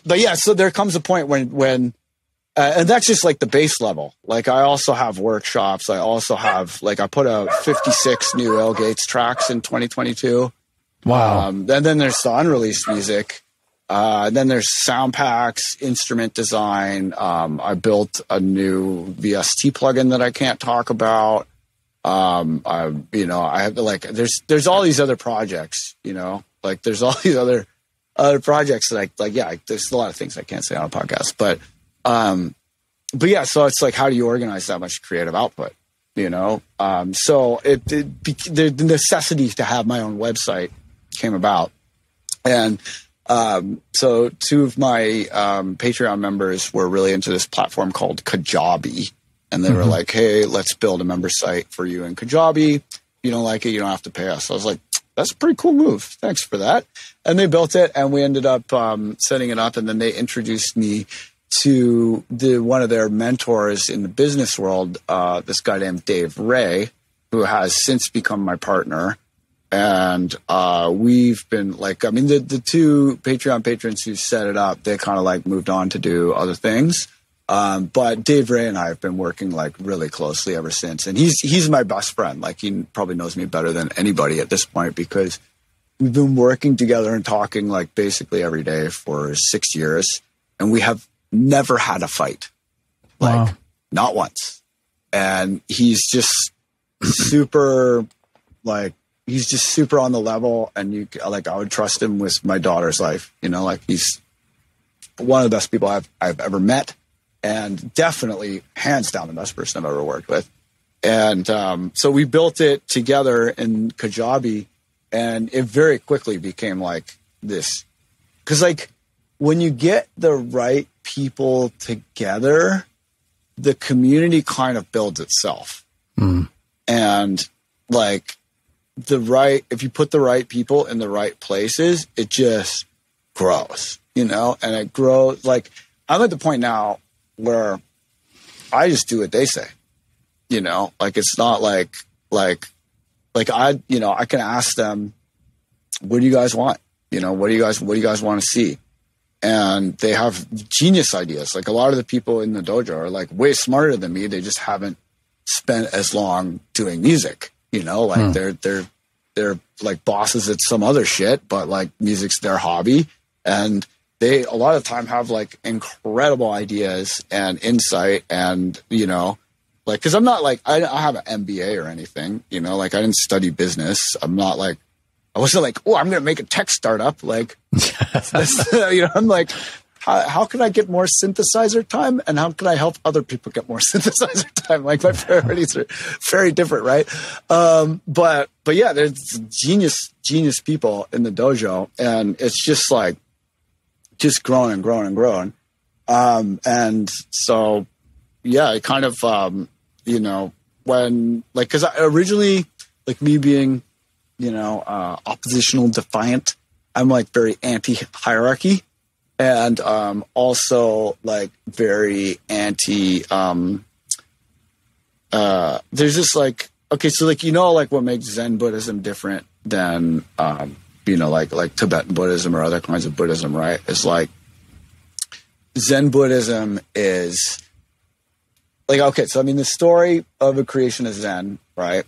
yeah, so there comes a point when and that's just like the base level. Like I also have workshops. I also have I put out 56 new Ill.Gates tracks in 2022. Wow. And then there's the unreleased music. Then there's sound packs, instrument design. I built a new VST plugin that I can't talk about. I have there's all these other projects, you know, like there's all these other projects that there's a lot of things I can't say on a podcast, but yeah, so it's like, how do you organize that much creative output? You know? So the necessity to have my own website came about. And, so two of my, Patreon members were really into this platform called Kajabi. And they were like, hey, let's build a member site for you in Kajabi. If you don't like it, you don't have to pay us. So I was like, that's a pretty cool move. Thanks for that. And they built it, and we ended up setting it up. And then they introduced me to one of their mentors in the business world, this guy named Dave Ray, who has since become my partner. And we've been the two Patreon patrons who set it up, they kind of moved on to do other things. But Dave Ray and I have been working really closely ever since. And he's my best friend. He probably knows me better than anybody at this point, because we've been working together and talking basically every day for 6 years. And we have never had a fight. Not once. And he's just super he's just super on the level. And I would trust him with my daughter's life. You know, he's one of the best people I've ever met. And definitely, hands down, the best person I've ever worked with. And so we built it together in Kajabi, and it very quickly became this. Because when you get the right people together, the community kind of builds itself. And if you put the right people in the right places, it just grows, you know, and it grows. I'm at the point now where I just do what they say, you know, it's not I can ask them, what do you guys want? You know, what do you guys want to see? And they have genius ideas. A lot of the people in the dojo are way smarter than me. They just haven't spent as long doing music, you know, they're bosses at some other shit, but music's their hobby. And they a lot of time have incredible ideas and insight, and you know, because I'm not I have an MBA or anything, you know, I didn't study business. I'm not I wasn't oh, I'm gonna make a tech startup. You know, I'm how can I get more synthesizer time, and how can I help other people get more synthesizer time? Like my priorities are very different, right? But yeah, there's genius people in the dojo, and it's just like just growing and growing and growing. And so yeah, it kind of when like because originally like me being oppositional defiant, I'm like very anti-hierarchy. And also like very anti there's just like, okay, so like like what makes Zen Buddhism different than like Tibetan Buddhism or other kinds of Buddhism, right? Is like Zen Buddhism is like, okay, so I mean the story of the creation of Zen, right?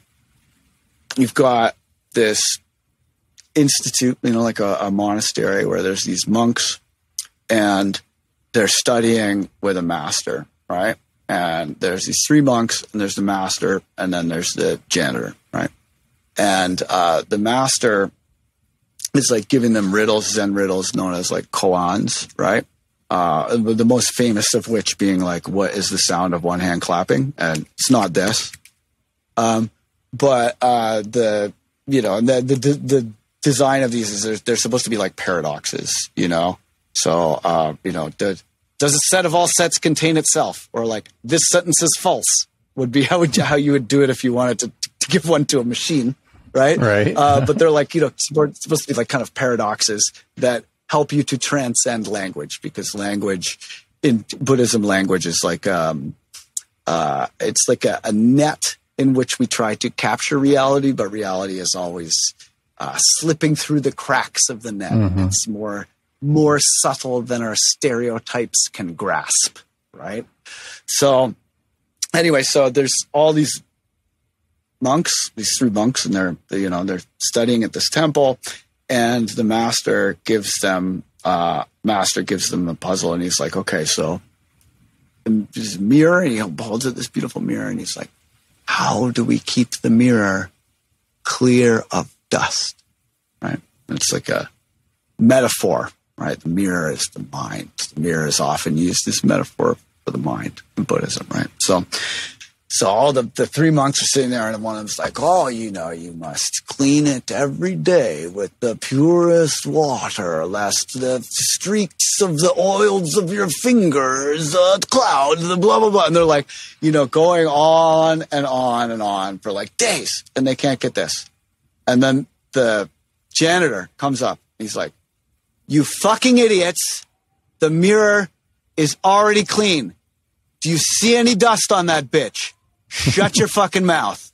You've got this institute, like a monastery where there's these monks and they're studying with a master, right? And there's these 3 monks, and there's the master, and then there's the janitor, right? And the master is like giving them riddles, Zen riddles, known as like koans, right? The most famous of which being like, what is the sound of one hand clapping? And it's not this. But the design of these is they're supposed to be like paradoxes, So, does a set of all sets contain itself? Or like, this sentence is false would be how you would do it if you wanted to give one to a machine, right? Right. But they're like, supposed to be like kind of paradoxes that help you to transcend language, because language in Buddhism, language is like, it's like a net in which we try to capture reality, but reality is always slipping through the cracks of the net. Mm-hmm. It's more subtle than our stereotypes can grasp, right? So anyway, so there's all these monks, these 3 monks, and they're studying at this temple, and the master gives them a puzzle, and he's like, okay, so there's a mirror, and he holds up this beautiful mirror, and he's like, how do we keep the mirror clear of dust, right? And it's like a metaphor, right? The mirror is the mind. The mirror is often used as metaphor for the mind in Buddhism, right? So all the 3 monks are sitting there, and one of them's like, oh, you must clean it every day with the purest water, lest the streaks of the oils of your fingers cloud the blah, blah, blah. And they're like, going on and on and on for like days, and they can't get this. And then the janitor comes up. He's like, you fucking idiots. The mirror is already clean. Do you see any dust on that bitch? Shut your fucking mouth.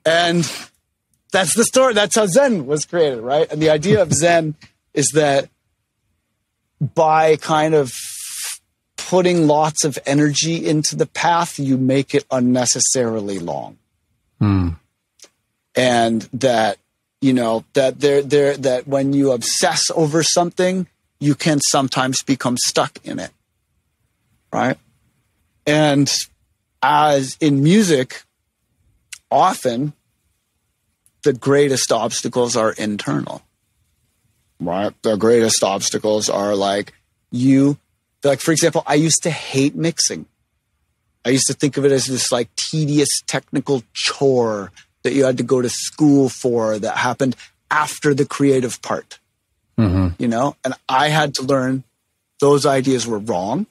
And that's the story. That's how Zen was created, right? And the idea of Zen is that by kind of putting lots of energy into the path, you make it unnecessarily long. And that, that when you obsess over something, you can sometimes become stuck in it, right? And as in music, often the greatest obstacles are internal, right? The greatest obstacles are like for example, I used to hate mixing. I used to think of it as this like tedious technical chore that you had to go to school for that happened after the creative part, and I had to learn those ideas were wrong,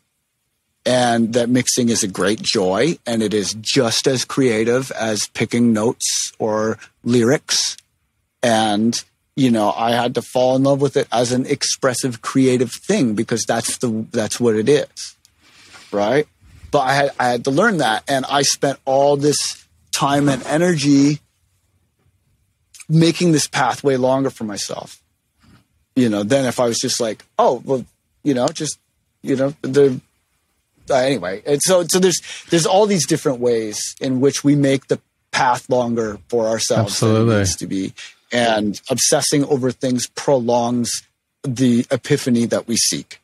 and that mixing is a great joy, and it is just as creative as picking notes or lyrics. And, I had to fall in love with it as an expressive, creative thing, because that's what it is, right? But I had to learn that, and I spent all this time and energy making this pathway longer for myself. Then if I was just like, oh, well, anyway. And so there's all these different ways in which we make the path longer for ourselves. Absolutely. Than it needs to be. And obsessing over things prolongs the epiphany that we seek.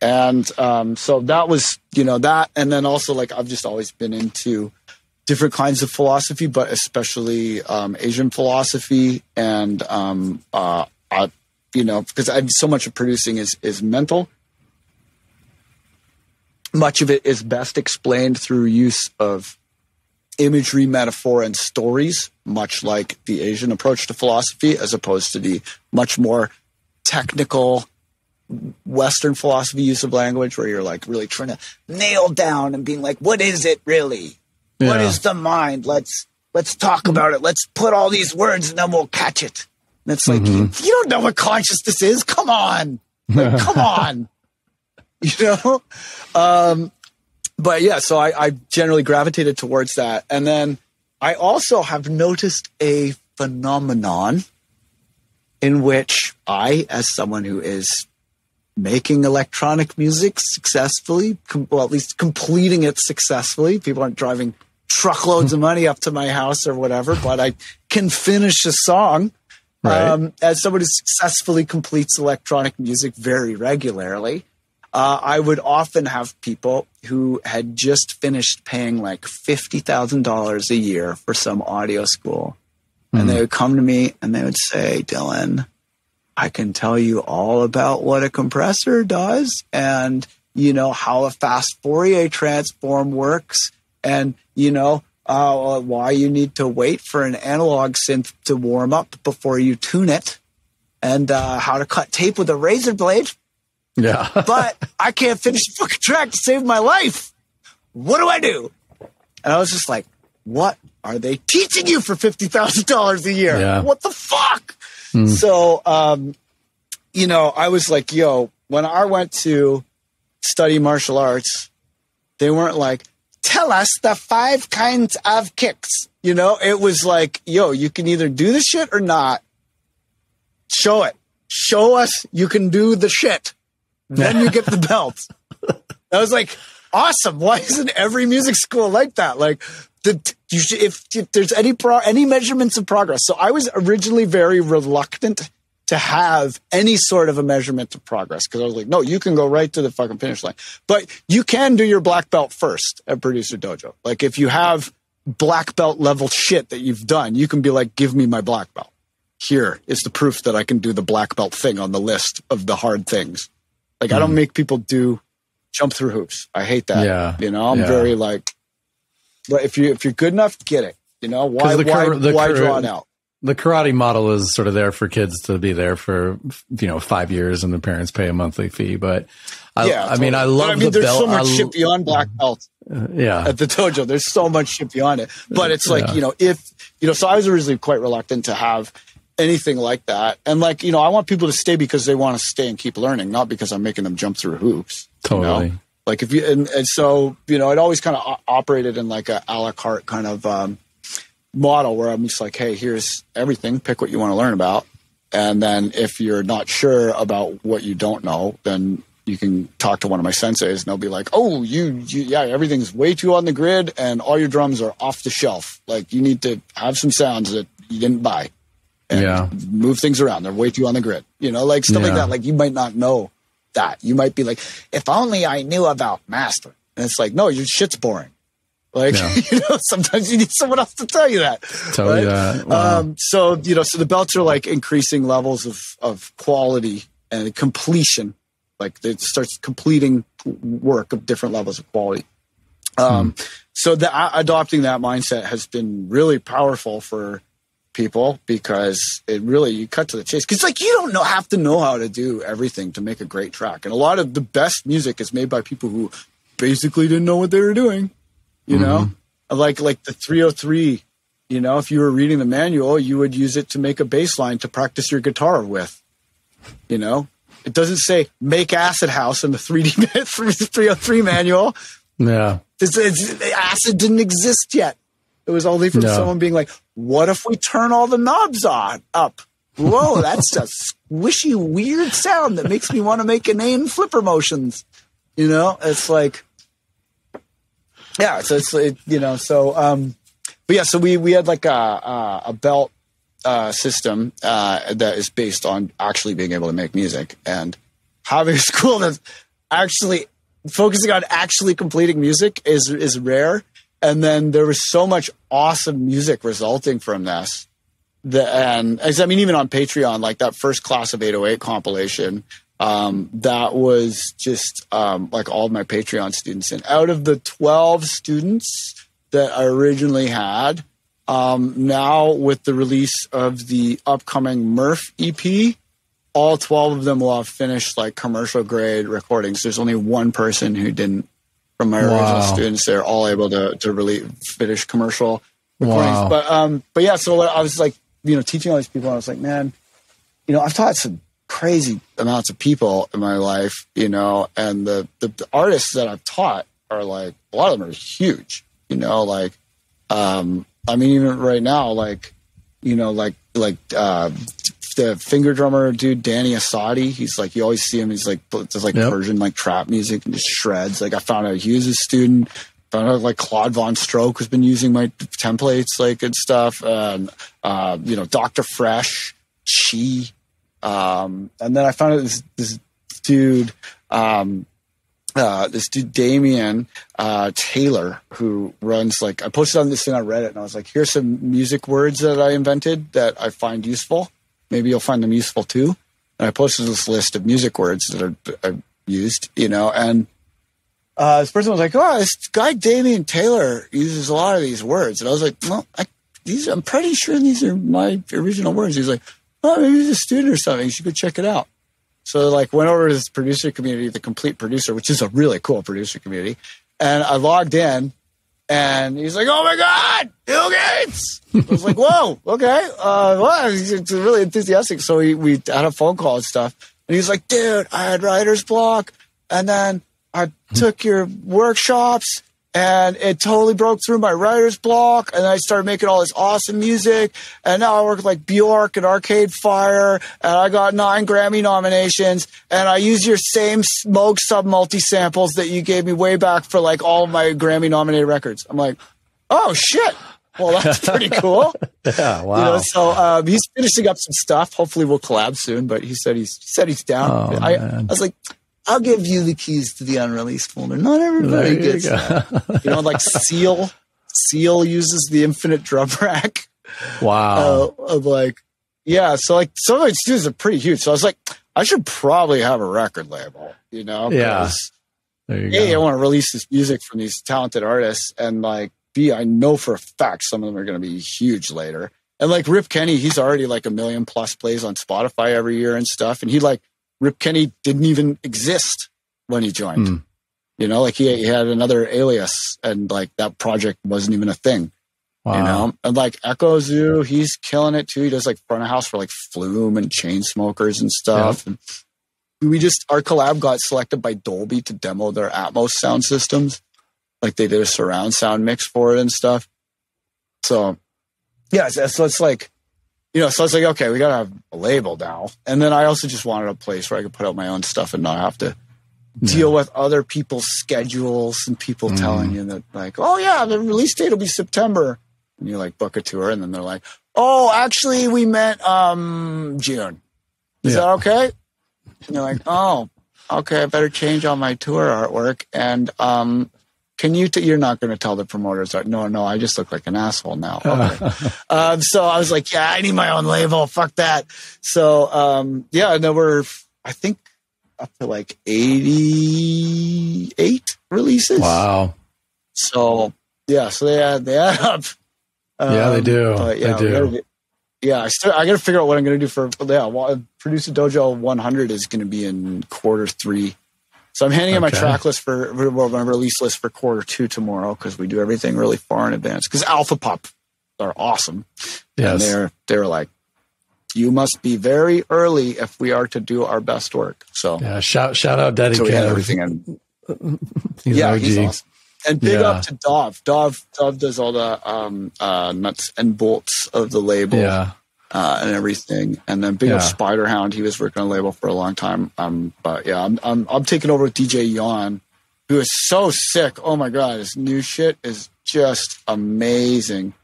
And so that was, that. And then also, like, I've just always been into different kinds of philosophy, but especially Asian philosophy. And, because so much of producing is mental. much of it is best explained through use of imagery, metaphor, and stories, much like the Asian approach to philosophy, as opposed to the much more technical Western philosophy use of language, where you're like really trying to nail down and being like, what is it really? Yeah. What is the mind? Let's talk about it. Let's put all these words and then we'll catch it. And it's like, you don't know what consciousness is. Come on. Like, come on. You know? But yeah, so I generally gravitated towards that. And then I also have noticed a phenomenon in which I, as someone who is making electronic music successfully, well, at least completing it successfully. People aren't driving truckloads of money up to my house or whatever, but I can finish a song. Right. As someone who successfully completes electronic music very regularly, I would often have people who had just finished paying like $50,000 a year for some audio school. And they would come to me and they would say, Dylan, I can tell you all about what a compressor does and, you know, how a fast Fourier transform works and, you know, why you need to wait for an analog synth to warm up before you tune it and how to cut tape with a razor blade. Yeah. But I can't finish a fucking track to save my life. What do I do? And I was just like, what are they teaching you for $50,000 a year? Yeah. What the fuck? So, you know, I was like, yo, when I went to study martial arts, they weren't like, tell us the 5 kinds of kicks. You know, it was like, yo, you can either do the shit or not. Show it. Show us you can do the shit. Then you get the belt. I was like, awesome. Why isn't every music school like that? Like, if there's any measurements of progress. So I was originally very reluctant to have any sort of a measurement of progress because I was like, no, you can go right to the fucking finish line. But you can do your black belt first at Producer Dojo. Like if you have black belt level shit that you've done, you can be like, give me my black belt. Here is the proof that I can do the black belt thing on the list of the hard things. Like I don't make people jump through hoops. I hate that. Yeah. You know, I'm very like, but if you're good enough, get it. You know, why draw it out? The karate model is sort of there for kids to be there for, 5 years and the parents pay a monthly fee. But I mean, I love the belt. There's so much shit beyond black belt. At the dojo, there's so much shit beyond it. But it's like, so I was originally quite reluctant to have anything like that. And like, I want people to stay because they want to stay and keep learning, not because I'm making them jump through hoops. Totally. You know? Like if you, and so, it always kind of operated in like a la carte kind of, model where I'm just like, hey, here's everything, pick what you want to learn about. And then if you're not sure about what you don't know, then you can talk to one of my senseis and they'll be like, oh, everything's way too on the grid and all your drums are off the shelf. Like you need to have some sounds that you didn't buy and move things around. They're way too on the grid, like stuff like that. Like you might not know that. You might be like, if only I knew about master. And it's like, no, your shit's boring. Like, sometimes you need someone else to tell you that. Tell you that. Wow. So the belts are like increasing levels of quality and completion. Like it starts completing work of different levels of quality. So adopting that mindset has been really powerful for people because it really, you cut to the chase. Cause like, you don't have to know how to do everything to make a great track. And a lot of the best music is made by people who basically didn't know what they were doing. Like the 303, if you were reading the manual, you would use it to make a bass line to practice your guitar with, it doesn't say make acid house in the 303 manual. Yeah. Acid didn't exist yet. It was only from someone being like, what if we turn all the knobs up? Whoa, that's a squishy, weird sound that makes me want to make inane flipper motions. It's like, yeah, so it's but yeah, so we had like a belt system that is based on actually being able to make music and having a school that's actually focusing on actually completing music is rare. And then there was so much awesome music resulting from this. Even on Patreon, like that first Class of 808 compilation, that was just like all of my Patreon students. And out of the 12 students that I originally had, now with the release of the upcoming Murph EP, all 12 of them will have finished like commercial grade recordings. There's only one person who didn't from my original students. They're all able to really finish commercial recordings. But yeah, so I was like, teaching all these people, and I was like, man, I've taught some crazy amounts of people in my life, and the artists that I've taught are like, a lot of them are huge, I mean, even right now, the finger drummer dude, Danny Asadi, he's like, you always see him. He's like, does like Persian, like trap music and just shreds. Like I found out he was a student, found out like Claude Von Stroke has been using my templates, like and stuff. And, Dr. Fresh, Chi. And then I found out this dude, Damian Taylor, who runs I posted on this thing on Reddit, and I was like, here's some music words that I invented that I find useful. Maybe you'll find them useful too. And I posted this list of music words that I've used, and this person was like, oh, this guy Damian Taylor uses a lot of these words. And I was like, well, I'm pretty sure these are my original words. He's like, oh, maybe he's a student or something. You should go check it out. So went over to this producer community, the Complete Producer, which is a really cool producer community. And I logged in, and he's like, oh my God, Ill.Gates. I was like, whoa, okay. Well, he's really enthusiastic. So we had a phone call and stuff. And he's like, dude, I had writer's block. And then I took your workshops, and it totally broke through my writer's block. And I started making all this awesome music. And now I work with Bjork and Arcade Fire. And I got 9 Grammy nominations. And I use your same Moog sub multi samples that you gave me way back for all of my Grammy nominated records. I'm like, oh shit. Well, that's pretty cool. Yeah. Wow. So he's finishing up some stuff. Hopefully we'll collab soon, but he said he's down. Oh, I was like, I'll give you the keys to the unreleased folder. Not everybody gets that. Seal uses the infinite drum rack. Wow. So some of my students are pretty huge. So I was like, I should probably have a record label, Yeah. There you A, go. I want to release this music from these talented artists, and B, I know for a fact some of them are going to be huge later. And Rip Kenny, he's already 1 million plus plays on Spotify every year and stuff. And Rip Kenny didn't even exist when he joined. He had another alias, and that project wasn't even a thing. Wow. And Echo Zoo, he's killing it too. He does front of house for Flume and Chainsmokers and stuff. Yep. And our collab got selected by Dolby to demo their Atmos sound systems. They did a surround sound mix for it and stuff. So yeah, so it's so it's okay, we got to have a label now. And then I also just wanted a place where I could put out my own stuff and not have to deal with other people's schedules and people telling you that oh yeah, the release date will be September. And you book a tour, and then they're like, oh, actually we meant June. Is that okay? And you're like, oh, okay, I better change all my tour artwork. And can you you're not going to tell the promoters that, no, I just look like an asshole now. Okay. So I was like, yeah, I need my own label. Fuck that. So, and then we're, I think, up to 88 releases. Wow. So, yeah, so they add up. They do. They do. I got to figure out what I'm going to do for, Producer Dojo 100 is going to be in Q3. So I'm handing in my track list my release list for Q2 tomorrow, because we do everything really far in advance. Because Alpha Pup are awesome. Yes. And they're like, you must be very early if we are to do our best work. So yeah, shout out Daddy so we had Kev. everything in. He's awesome. And big up to Dov. Dov does all the nuts and bolts of the label. Yeah. And everything, and then big up Spiderhound. He was working on a label for a long time. But yeah, I'm taking over with DJ Yon, who is so sick. Oh my god, his new shit is just amazing.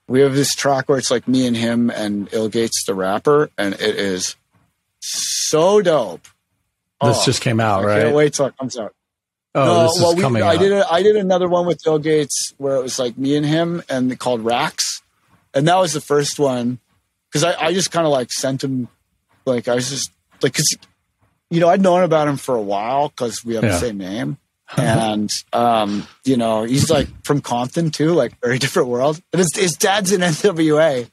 We have this track where it's me and him and Ill.Gates the rapper, and it is so dope. This just came out, right? I can't wait till it comes out. Oh, this is coming out. I did another one with Ill.Gates where it was me and him, and called Racks, and that was the first one. Because I just kind of sent him, I was just because I'd known about him for a while because we have the same name. And, he's like from Compton too, like very different world. And his dad's in NWA.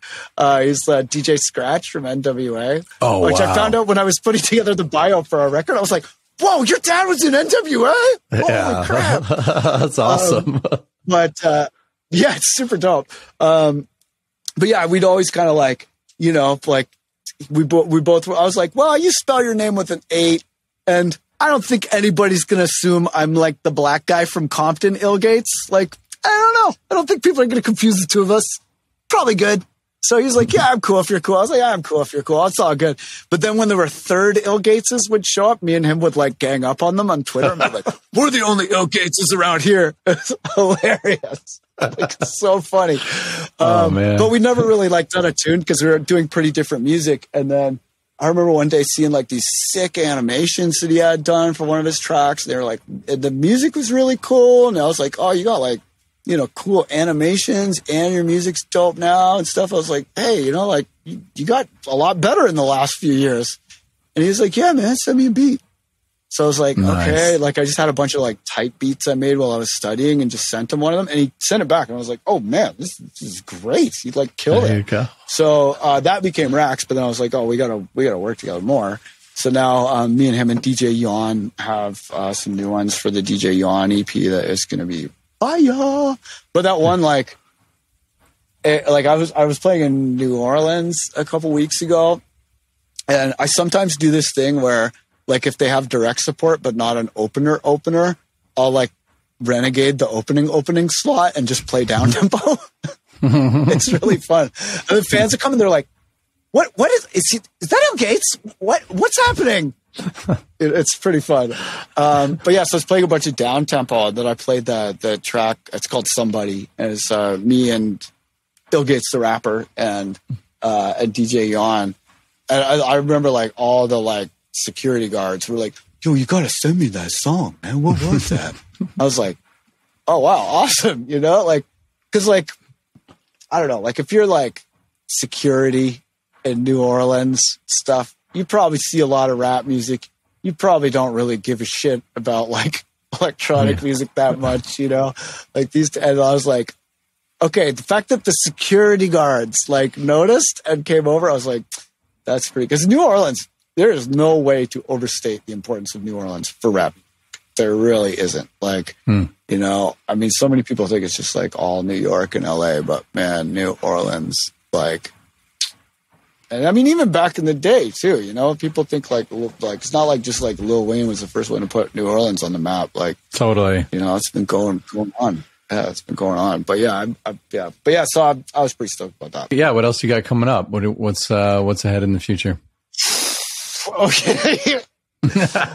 He's DJ Scratch from NWA. Oh, which I found out when I was putting together the bio for our record. I was like, whoa, your dad was in NWA? Holy crap. That's awesome. It's super dope. But yeah, we'd always kind of like, we both, I was like, well, you spell your name with an 8, and I don't think anybody's going to assume I'm like the black guy from Compton, Ill.Gates. Like, I don't know. I don't think people are going to confuse the two of us. Probably good. So he's like, yeah, I'm cool if you're cool. I was like, yeah, I'm cool if you're cool. It's all good. But then when there were third Ill.Gateses would show up, me and him would like gang up on them on Twitter. And be like, we're the only Ill.Gateses around here. It's hilarious. Like, it's so funny. Man. But we never really like done a tune because we were doing pretty different music. And then I remember one day seeing like these sick animations that he had done for one of his tracks. They were like, the music was really cool. And I was like, oh, you got like, cool animations and your music's dope now and stuff. I was like, hey, like you got a lot better in the last few years. And he was like, yeah, man, send me a beat. So I was like, nice. Okay, like I just had a bunch of like type beats I made while I was studying and just sent him one of them. And he sent it back and I was like, oh man, this is great. He like killed there it. You go. So that became Rax, but then I was like, oh, we gotta work together more. So now me and him and DJ Yawn have some new ones for the DJ Yawn EP that is going to be fire. But that one, I was playing in New Orleans a couple weeks ago, and I sometimes do this thing where, like, if they have direct support but not an opener, I'll like renegade the opening slot and just play down tempo. It's really fun. And the fans are coming, they're like, "What is that Ill.Gates? What's happening?" It's pretty fun. But yeah, so I was playing a bunch of down tempo. Then I played the track. It's called Somebody. And it's me and Ill.Gates the rapper and DJ Yawn. And I remember like all the like security guards were like, "Yo, you gotta send me that song, man. What was that?" I was like, "Oh wow, awesome!" Like, because like I don't know, like if you're like security in New Orleans stuff, you probably see a lot of rap music. You probably don't really give a shit about like electronic music that much, like these. And I was like, okay, the fact that the security guards like noticed and came over, I was like, that's pretty, because New Orleans, there is no way to overstate the importance of New Orleans for rap. There really isn't. Like, I mean, so many people think it's just like all New York and LA, but man, New Orleans, like, and I mean, even back in the day too, people think like it's not like just like Lil Wayne was the first one to put New Orleans on the map. Like, totally, it's been going on. Yeah, it's been going on. But yeah, so I was pretty stoked about that. Yeah. What else you got coming up? What's ahead in the future? Okay.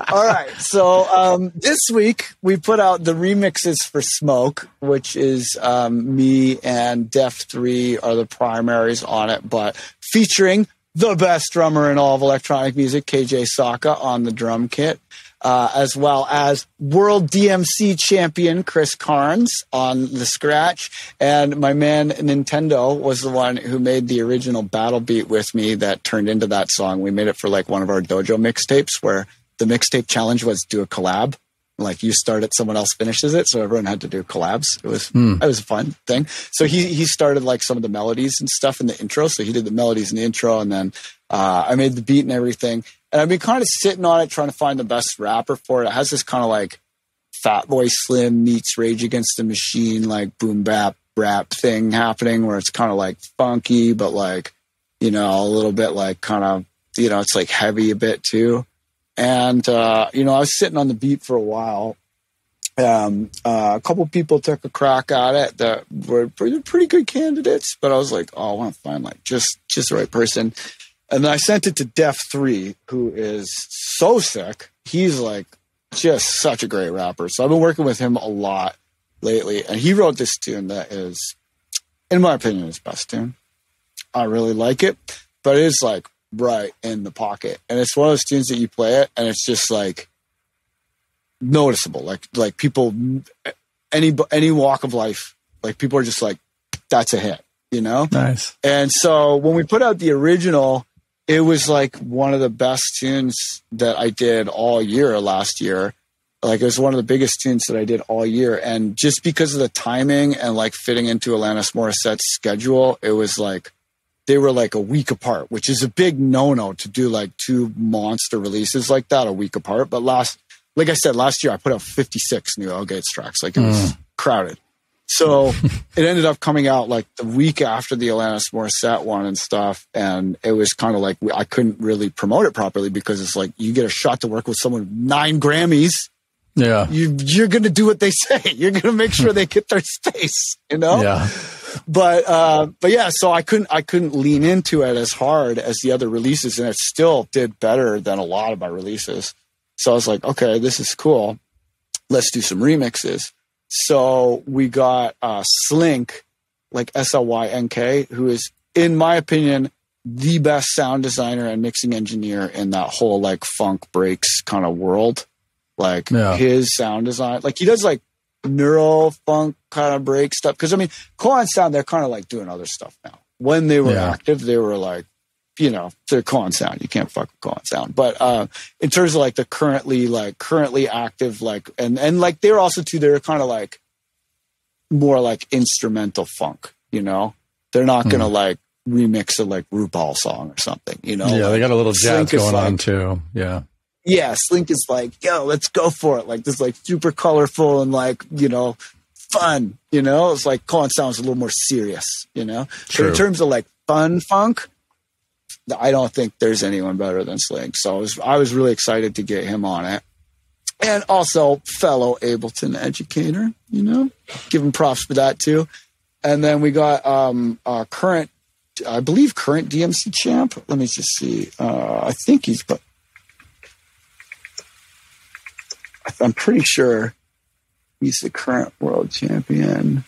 All right. So this week we put out the remixes for Smoke, which is me and Def 3 are the primaries on it, but featuring the best drummer in all of electronic music, KJ Saka, on the drum kit, as well as world DMC champion Chris Carnes on the scratch. And my man Nintendo was the one who made the original battle beat with me that turned into that song. We made it for like one of our dojo mixtapes where the mixtape challenge was do a collab. Like you start it, someone else finishes it. So everyone had to do collabs. It was a fun thing. So he started like some of the melodies and stuff in the intro. So he did the melodies in the intro, and then I made the beat and everything. And I've been kind of sitting on it, trying to find the best rapper for it. It has this kind of like Fatboy Slim meets Rage Against the Machine, like boom bap rap thing happening where it's kind of like funky, but like, a little bit like kind of, it's like heavy a bit too. And, I was sitting on the beat for a while. A couple people took a crack at it that were pretty good candidates, but I was like, oh, I want to find like just the right person. And then I sent it to Def 3, who is so sick. He's like just such a great rapper. So I've been working with him a lot lately. And he wrote this tune that is, in my opinion, his best tune. I really like it, but it is like right in the pocket. And it's one of those tunes that you play it and it's just like noticeable. Like people, any walk of life, like people are just like, that's a hit, Nice. And so when we put out the original, it was like one of the best tunes that I did all year last year. Like it was one of the biggest tunes that I did all year. And just because of the timing and like fitting into Alanis Morissette's schedule, it was like, they were like a week apart, which is a big no-no to do like 2 monster releases like that a week apart. But like I said, last year I put out 56 new Ill.Gates tracks. Like it was crowded. So it ended up coming out like the week after the Alanis Morissette one and stuff. And it was kind of like, I couldn't really promote it properly because it's like, you get a shot to work with someone with 9 Grammys. Yeah. You're going to do what they say. You're going to make sure they get their space, you know? Yeah. But yeah, so I couldn't lean into it as hard as the other releases, and it still did better than a lot of my releases. So I was like, okay, this is cool. Let's do some remixes. So we got Slynk, like SLYNK, who is, in my opinion, the best sound designer and mixing engineer in that whole like funk breaks kind of world. Like his sound design, like he does like neuro funk kind of break stuff. Because I mean, Koan Sound, they're kind of like doing other stuff now. When they were active, they were like, you know, they're Koan Sound. You can't fuck with Koan Sound. But in terms of like the currently active, like and like they're also too, they're kind of like more like instrumental funk. You know, they're not gonna like remix a like RuPaul song or something. You know, they got a little jazz going on too. Yeah, Slynk is like, yo, let's go for it. Like this, like super colorful and like, you know, fun. You know, it's like Koan Sound's a little more serious. You know, so in terms of like fun funk, I don't think there's anyone better than Slynk. So I was really excited to get him on it, and also fellow Ableton educator. You know, give him props for that too. And then we got current DMC champ. Let me just see. I think he's. I'm pretty sure he's the current world champion.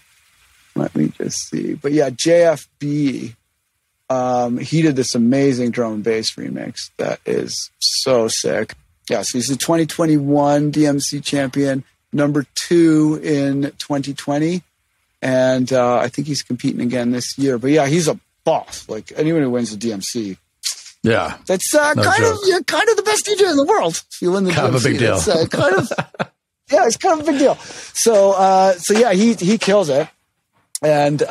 Let me just see. But yeah, JFB, he did this amazing drum and bass remix that is so sick. Yeah, so he's the 2021 DMC champion, number 2 in 2020. And I think he's competing again this year. But yeah, he's a boss. Like anyone who wins the DMC. Yeah, that's kind of the best DJ in the world. If you win the kind DMC, of a big deal. It's kind of a big deal. So yeah, he kills it, and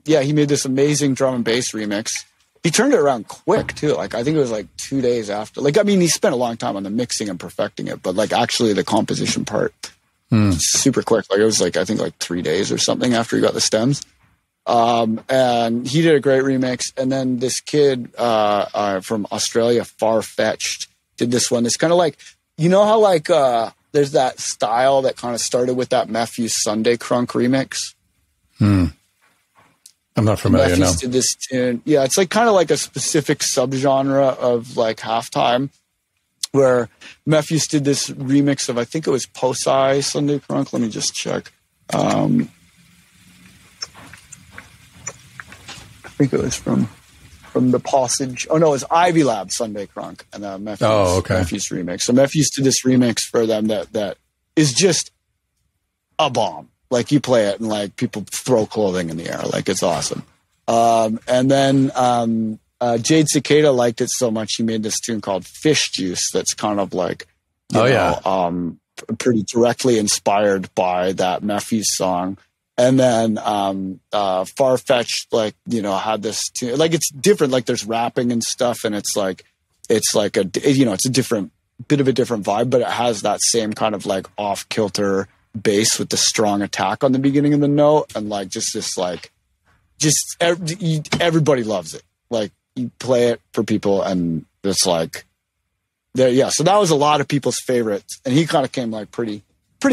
he made this amazing drum and bass remix. He turned it around quick too. Like I think it was like 2 days after. Like I mean, he spent a long time on the mixing and perfecting it, but like actually the composition part, super quick. Like it was like I think like 3 days or something after he got the stems. And he did a great remix. And then this kid from Australia, Far-Fetched, did this one. It's kind of like, you know how like there's that style that kind of started with that Matthews Sunday Crunk remix? I'm not familiar. Matthews did this tune. Yeah, it's like kind of like a specific subgenre of like halftime, where Matthews did this remix of, I think it was Posai Sunday Crunk. Let me just check. I think it was from the Passage. Oh no, it was Ivy Lab Sunday Crunk and Matthews remix. So Matthews did this remix for them that is just a bomb. Like you play it and like people throw clothing in the air. Like it's awesome. And then Jade Cicada liked it so much he made this tune called Fish Juice. That's kind of like pretty directly inspired by that Matthews song. And then Far-Fetched, like, you know, had this tune. Like it's different. Like there's rapping and stuff, and it's like a, you know, it's a different bit of a different vibe, but it has that same kind of like off kilter bass with the strong attack on the beginning of the note, and like just this like everybody loves it. Like you play it for people, and it's like there. Yeah, so that was a lot of people's favorites, and he kind of came like pretty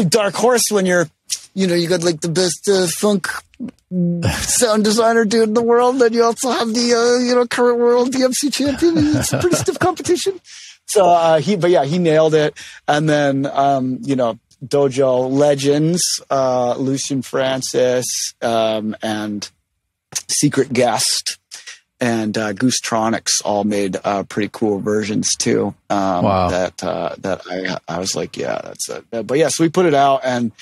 dark horse when you're. You know, you got like the best funk sound designer dude in the world. Then you also have the, current world DMC champion. It's a pretty stiff competition. So he nailed it. And then, Dojo legends, Lucian Francis, and Secret Guest and Goosetronics all made pretty cool versions too. Wow. That I was like, yeah, that's it. But yeah, so we put it out, and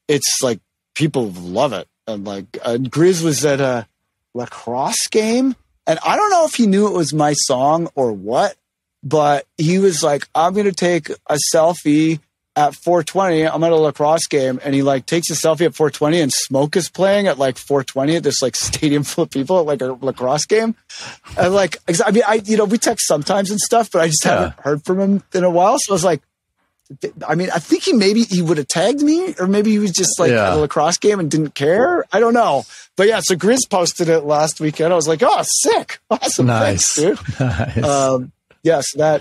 it's like people love it. And like Grizz was at a lacrosse game And I don't know if he knew it was my song or what, but he was like, I'm going to take a selfie at 420. I'm at a lacrosse game. And he like takes a selfie at 420 and smoke is playing at like 420 at this like stadium full of people at like a lacrosse game. And like, I mean, we text sometimes and stuff, but I just haven't heard from him in a while. So I was like, I mean, I think he would have tagged me, or maybe he was just like at a lacrosse game and didn't care. I don't know. But yeah, so Grizz posted it last weekend. I was like, oh, sick. Awesome. Nice. Thanks, dude. Nice. So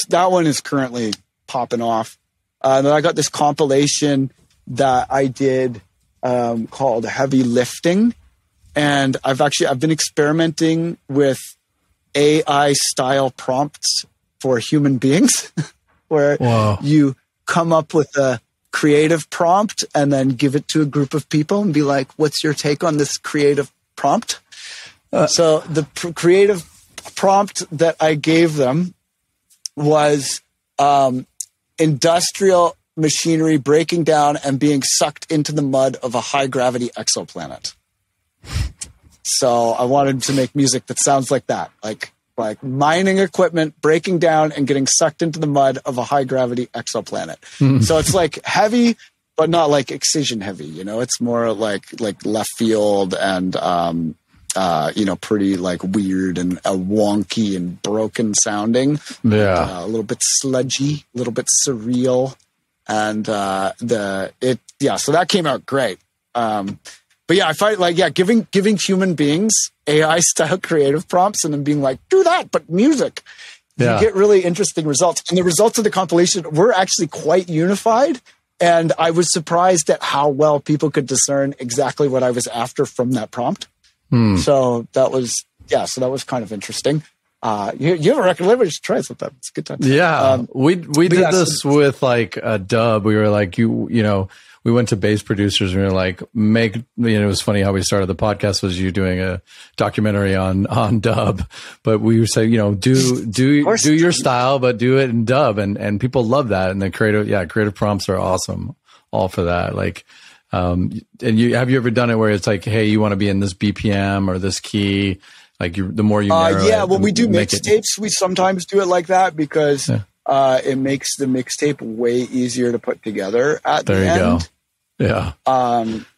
that one is currently popping off. Then I got this compilation that I did called Heavy Lifting. And I've been experimenting with AI style prompts for human beings. Where you come up with a creative prompt and then give it to a group of people and be like, what's your take on this creative prompt? So the creative prompt that I gave them was industrial machinery breaking down and being sucked into the mud of a high gravity exoplanet. So I wanted to make music that sounds like that, like mining equipment breaking down and getting sucked into the mud of a high gravity exoplanet. So it's like heavy, but not like excision heavy. It's more like left field and pretty like weird and wonky and broken sounding. Yeah, a little bit sludgy, a little bit surreal, and so that came out great. But yeah, I find giving human beings AI style creative prompts and then being like, do that, but music. You get really interesting results. And the results of the compilation were actually quite unified. And I was surprised at how well people could discern exactly what I was after from that prompt. So that was kind of interesting. You have a record label, just try it sometime. It's a good time. Yeah. We did this with like a dub. We were like, we went to Bass Producers and we were like, it was funny how we started the podcast was you doing a documentary on dub, but we would say, do your style, but do it in dub. And people love that. And the creative prompts are awesome. All for that. Like, and have you ever done it where it's like, hey, you want to be in this BPM or this key? Like the more you narrow when we do mixtapes, we sometimes do it like that because it makes the mixtape way easier to put together at the end. There you go. Yeah.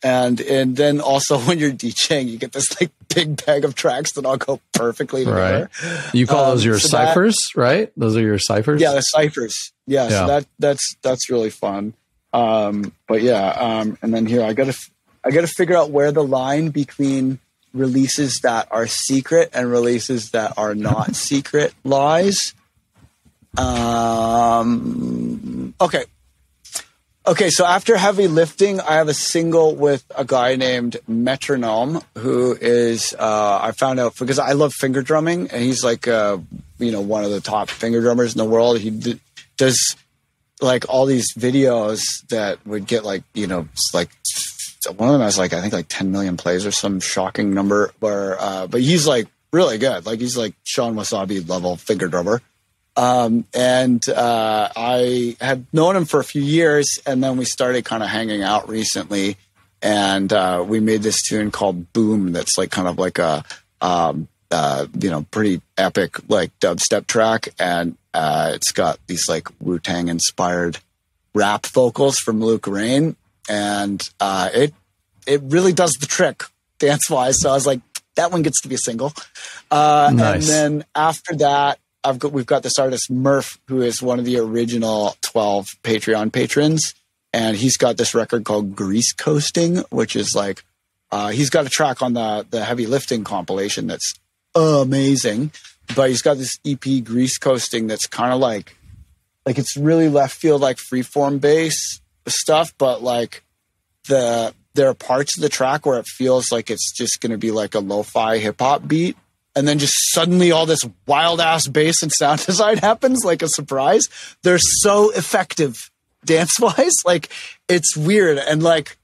And then also when you're DJing, you get this like big bag of tracks that all go perfectly together. Right. You call those your ciphers, right? Those are your ciphers? Yeah, the ciphers. Yeah. So that's really fun. And then here I gotta figure out where the line between releases that are secret and releases that are not secret lies. Okay, so after Heavy Lifting, I have a single with a guy named Metronome, who is, I found out because I love finger drumming, and he's like, one of the top finger drummers in the world. He does like all these videos that would get like, like one of them has like, I think like 10 million plays or some shocking number where, but he's like really good. Like he's like Sean Wasabi level finger drummer. I had known him for a few years, and then we started kind of hanging out recently, and we made this tune called Boom that's like kind of like a pretty epic like dubstep track, and it's got these like Wu-Tang inspired rap vocals from Luke Rain, and it really does the trick dance wise. So I was like, that one gets to be a single. Nice. And then after that, we've got this artist Murph, who is one of the original 12 Patreon patrons, and he's got this record called Grease Coasting, which is like he's got a track on the Heavy Lifting compilation that's amazing, but he's got this EP Grease Coasting that's kind of like it's really left field, like freeform bass stuff, but like there are parts of the track where it feels like it's just going to be like a lo-fi hip hop beat. And then just suddenly all this wild ass bass and sound design happens like a surprise. They're so effective dance wise. Like it's weird. And like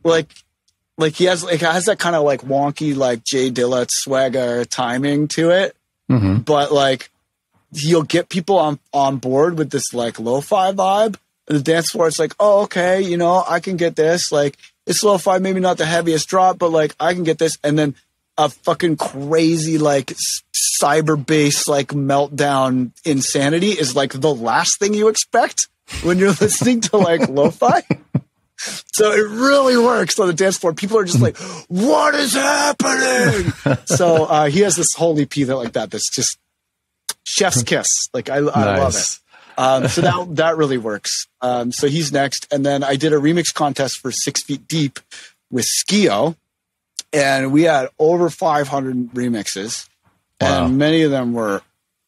he has that kind of like wonky, like Jay Dillard swagger timing to it. Mm-hmm. But like you'll get people on board with this like lo-fi vibe. And the dance floor, it's like, oh, okay, I can get this. Like it's lo-fi, maybe not the heaviest drop, but like I can get this. And then a fucking crazy, like cyber bass, like meltdown insanity is like the last thing you expect when you're listening to like lo-fi. So it really works on the dance floor. People are just like, what is happening? So he has this whole EP that's just chef's kiss. Like I love it. So that really works. So he's next. And then I did a remix contest for 6 Feet Deep with Skio. And we had over 500 remixes. Wow. And many of them were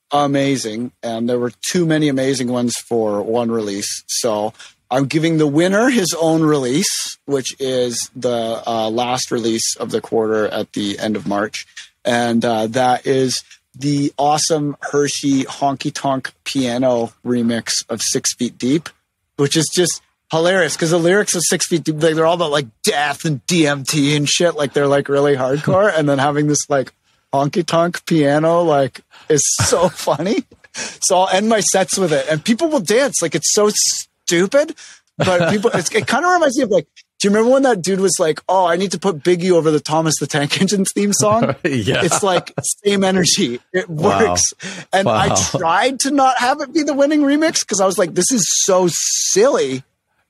amazing. And there were too many amazing ones for one release. So I'm giving the winner his own release, which is the last release of the quarter at the end of March. And that is the awesome Hershey Honky Tonk Piano remix of 6 Feet Deep, which is just hilarious because the lyrics of 6 Feet Deep, they're all about like death and DMT and shit. Like they're like really hardcore. And then having this like honky tonk piano like is so funny. So I'll end my sets with it and people will dance. Like it's so stupid, but people, it kind of reminds me of like, do you remember when that dude was like, oh, I need to put Biggie over the Thomas the Tank Engine's theme song? Yeah. It's like same energy. It works. And I tried to not have it be the winning remix because I was like, this is so silly.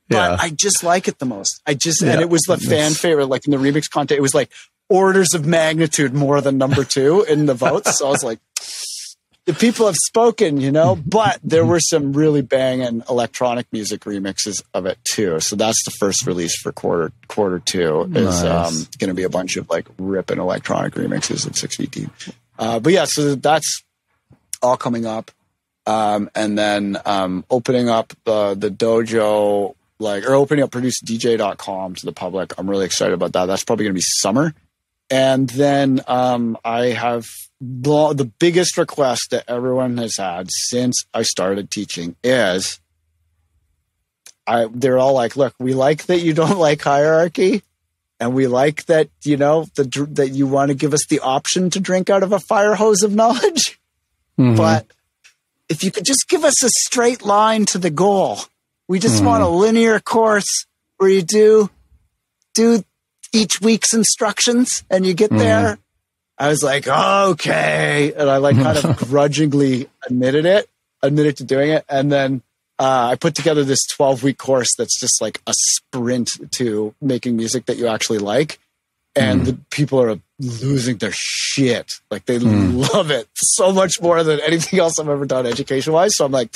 But I just like it the most. And it was the fan favorite, like in the remix contest, it was like orders of magnitude more than number 2 in the votes. So I was like, the people have spoken, you know, but there were some really banging electronic music remixes of it too. So that's the first release for quarter 2 is going to be a bunch of like ripping electronic remixes of 6 Feet Deep. But yeah, so that's all coming up. And then opening up the dojo, or opening up ProducerDJ.com to the public. I'm really excited about that. That's probably going to be summer. And then I have the biggest request that everyone has had since I started teaching is they're all like, look, we like that you don't like hierarchy. And we like that, you know, that you want to give us the option to drink out of a fire hose of knowledge. Mm-hmm. But if you could just give us a straight line to the goal. We just want a linear course where you do each week's instructions and you get there. I was like, okay. And I like kind of grudgingly admitted to doing it. And then I put together this 12-week course that's just like a sprint to making music that you actually like. And the people are losing their shit. Like they love it so much more than anything else I've ever done education-wise. So I'm like,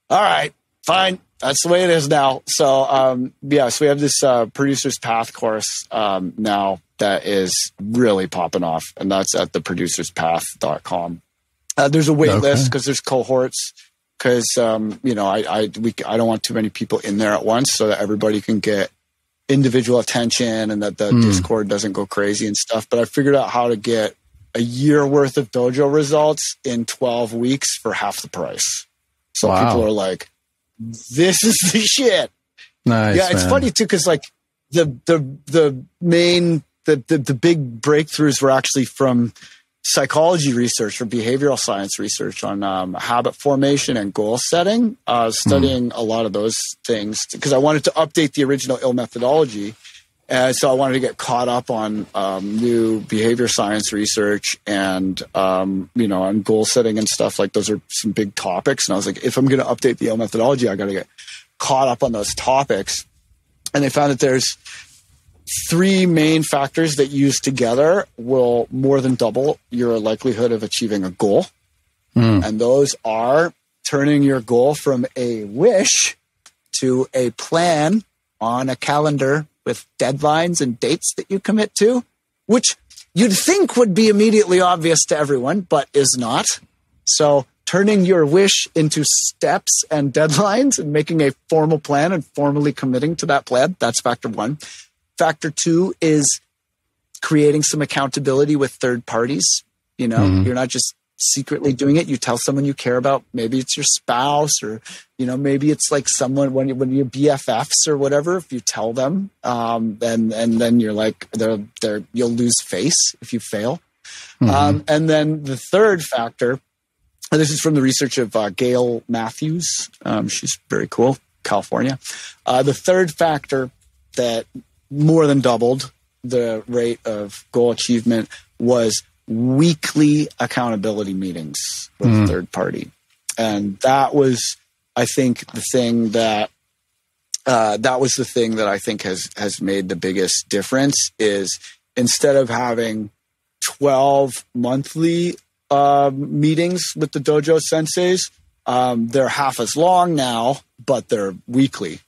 all right, fine. That's the way it is now. So, so we have this Producer's Path course now that is really popping off, and that's at the producerspath.com. There's a wait list because there's cohorts because, you know, I don't want too many people in there at once so that everybody can get individual attention and that the Discord doesn't go crazy and stuff. But I figured out how to get a year worth of dojo results in 12 weeks for half the price. So people are like, this is the shit. Nice. Yeah, it's funny too because like the big breakthroughs were actually from psychology research or behavioral science research on habit formation and goal setting. Studying a lot of those things because I wanted to update the original Ill.Methodology, and so I wanted to get caught up on new behavior science research and you know, on goal setting and stuff. Like those are some big topics, and I was like, if I'm going to update the Ill.Methodology, I got to get caught up on those topics. And they found that there's 3 main factors that used together will more than double your likelihood of achieving a goal. And those are turning your goal from a wish to a plan on a calendar with deadlines and dates that you commit to, which you'd think would be immediately obvious to everyone, but is not. So turning your wish into steps and deadlines and making a formal plan and formally committing to that plan, that's factor 1. Factor 2 is creating some accountability with third parties. You know, you're not just secretly doing it. You tell someone you care about. Maybe it's your spouse or, you know, maybe it's like someone when you're BFFs or whatever, if you tell them, and then you're like, you'll lose face if you fail. And then the third factor, and this is from the research of Gail Matthews. She's very cool, California. The third factor that more than doubled the rate of goal achievement was weekly accountability meetings with a third party. And that was, I think, the thing that I think has made the biggest difference is instead of having 12 monthly meetings with the dojo senseis, they're half as long now, but they're weekly.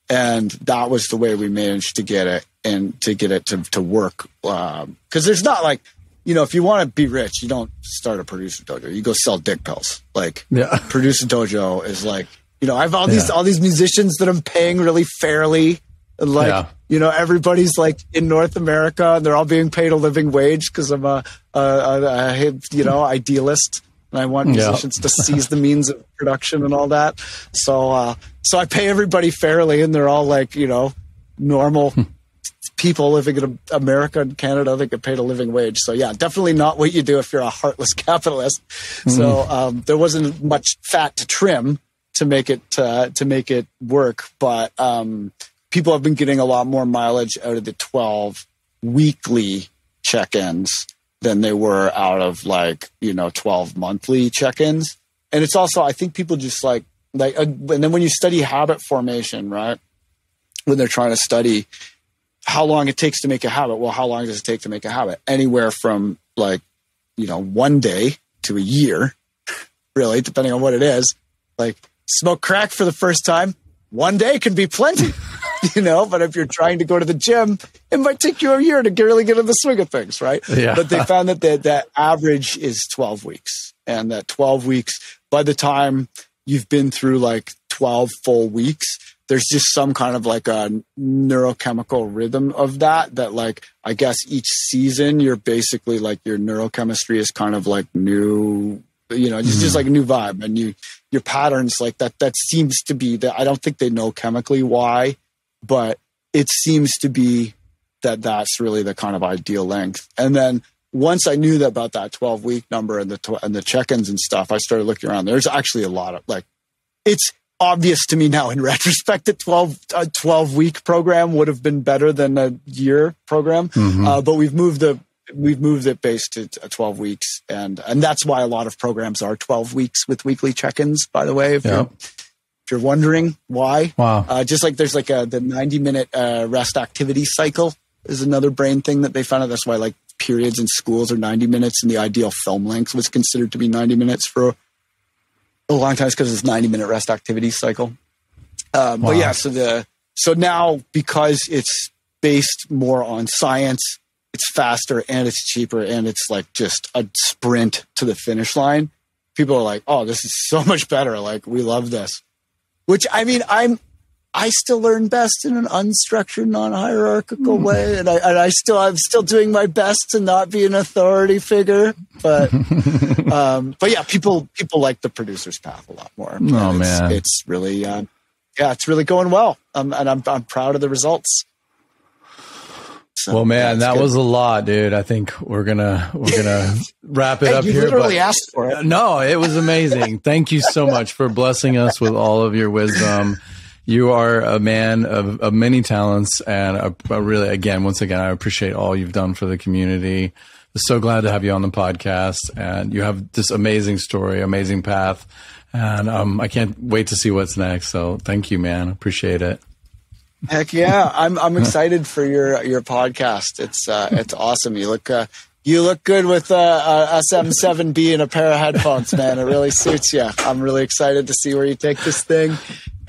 And that was the way we managed to get it and to get it to work. Because there's not like, if you want to be rich, you don't start a producer dojo. You go sell dick pills. Like Producer Dojo is like, I have all these musicians that I'm paying really fairly. And like, everybody's like in North America and they're all being paid a living wage because I'm a idealist. And I want musicians to seize the means of production and all that. So I pay everybody fairly, and they're all like, normal people living in America and Canada that get paid a living wage. So yeah, definitely not what you do if you're a heartless capitalist. So there wasn't much fat to trim to make it work. But people have been getting a lot more mileage out of the 12 weekly check-ins than they were out of 12 monthly check-ins. And it's also, I think people just and then when you study habit formation, right? When they're trying to study how long it takes to make a habit. Well, how long does it take to make a habit? Anywhere from 1 day to a year, really, depending on what it is. Like smoke crack for the first time, 1 day can be plenty. But if you're trying to go to the gym, it might take you a year to really get in the swing of things, right? Yeah. But they found that average is 12 weeks. And that 12 weeks, by the time you've been through 12 full weeks, there's just some kind of a neurochemical rhythm of that I guess each season you're basically your neurochemistry is kind of new, just like a new vibe. And your patterns that seems to be that. I don't think they know chemically why, but it seems to be that's really the kind of ideal length. And then once I knew about that 12-week number and the check-ins and stuff, I started looking around. There's actually a lot of it's obvious to me now in retrospect that a 12-week program would have been better than a year program. But we've moved it based to 12 weeks. And that's why a lot of programs are 12 weeks with weekly check-ins, by the way, if you're wondering why. Wow. Just like there's the 90-minute rest activity cycle is another brain thing that they found out. That's why periods in schools are 90 minutes and the ideal film length was considered to be 90 minutes for a long time because it's 90-minute rest activity cycle. Wow. But yeah, so now because it's based more on science, it's faster and it's cheaper and it's just a sprint to the finish line. People are like, oh, this is so much better. We love this. Which, I mean, I still learn best in an unstructured, non-hierarchical way, and I'm still doing my best to not be an authority figure. But yeah, people like the producer's path a lot more. Oh man, it's really it's really going well, and I'm proud of the results. So, well, man, that was a lot, dude. I think we're gonna wrap it up you here. You literally asked for it. No, it was amazing. Thank you so much for blessing us with all of your wisdom. You are a man of many talents, and really, once again, I appreciate all you've done for the community. I'm so glad to have you on the podcast, and you have this amazing story, amazing path, and I can't wait to see what's next. So, thank you, man. Appreciate it. Heck yeah, I'm excited for your podcast. It's awesome. You look good with a SM7B and a pair of headphones, man. It really suits you. I'm really excited to see where you take this thing.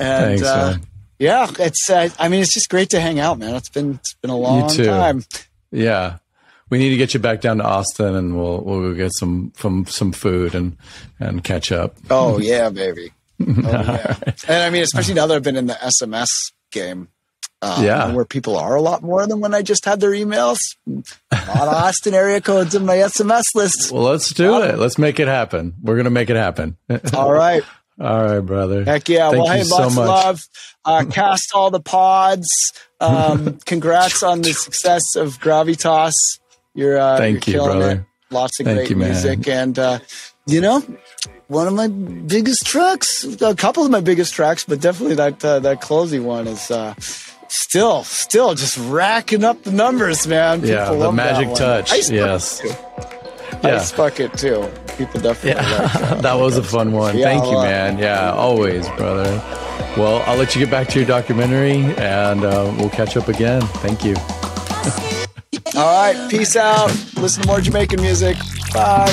And thanks, yeah, it's just great to hang out, man. It's been a long time. Yeah. We need to get you back down to Austin and we'll go get some food and catch up. Oh yeah, baby. Oh, yeah. And I mean, especially now that I've been in the SMS game, where people are a lot more than when I just had their emails. A lot of Austin area codes in my SMS list. Well, let's do it. Let's make it happen. We're going to make it happen. All right. All right, brother. Heck yeah. Thank well, hey, lots of love. Cast all the pods. Congrats on the success of Gravitas. You're killing it. Lots of great music. And, one of my biggest tracks, a couple of my biggest tracks, but definitely that closing one Still just racking up the numbers, man. People Yeah, the love magic that one. touch. Yes. Ice bucket too. People definitely like that. That was a fun one. Yeah, Thank you, man. Yeah, always, brother. Well, I'll let you get back to your documentary, and we'll catch up again. Thank you. All right, peace out. Listen to more Jamaican music. Bye.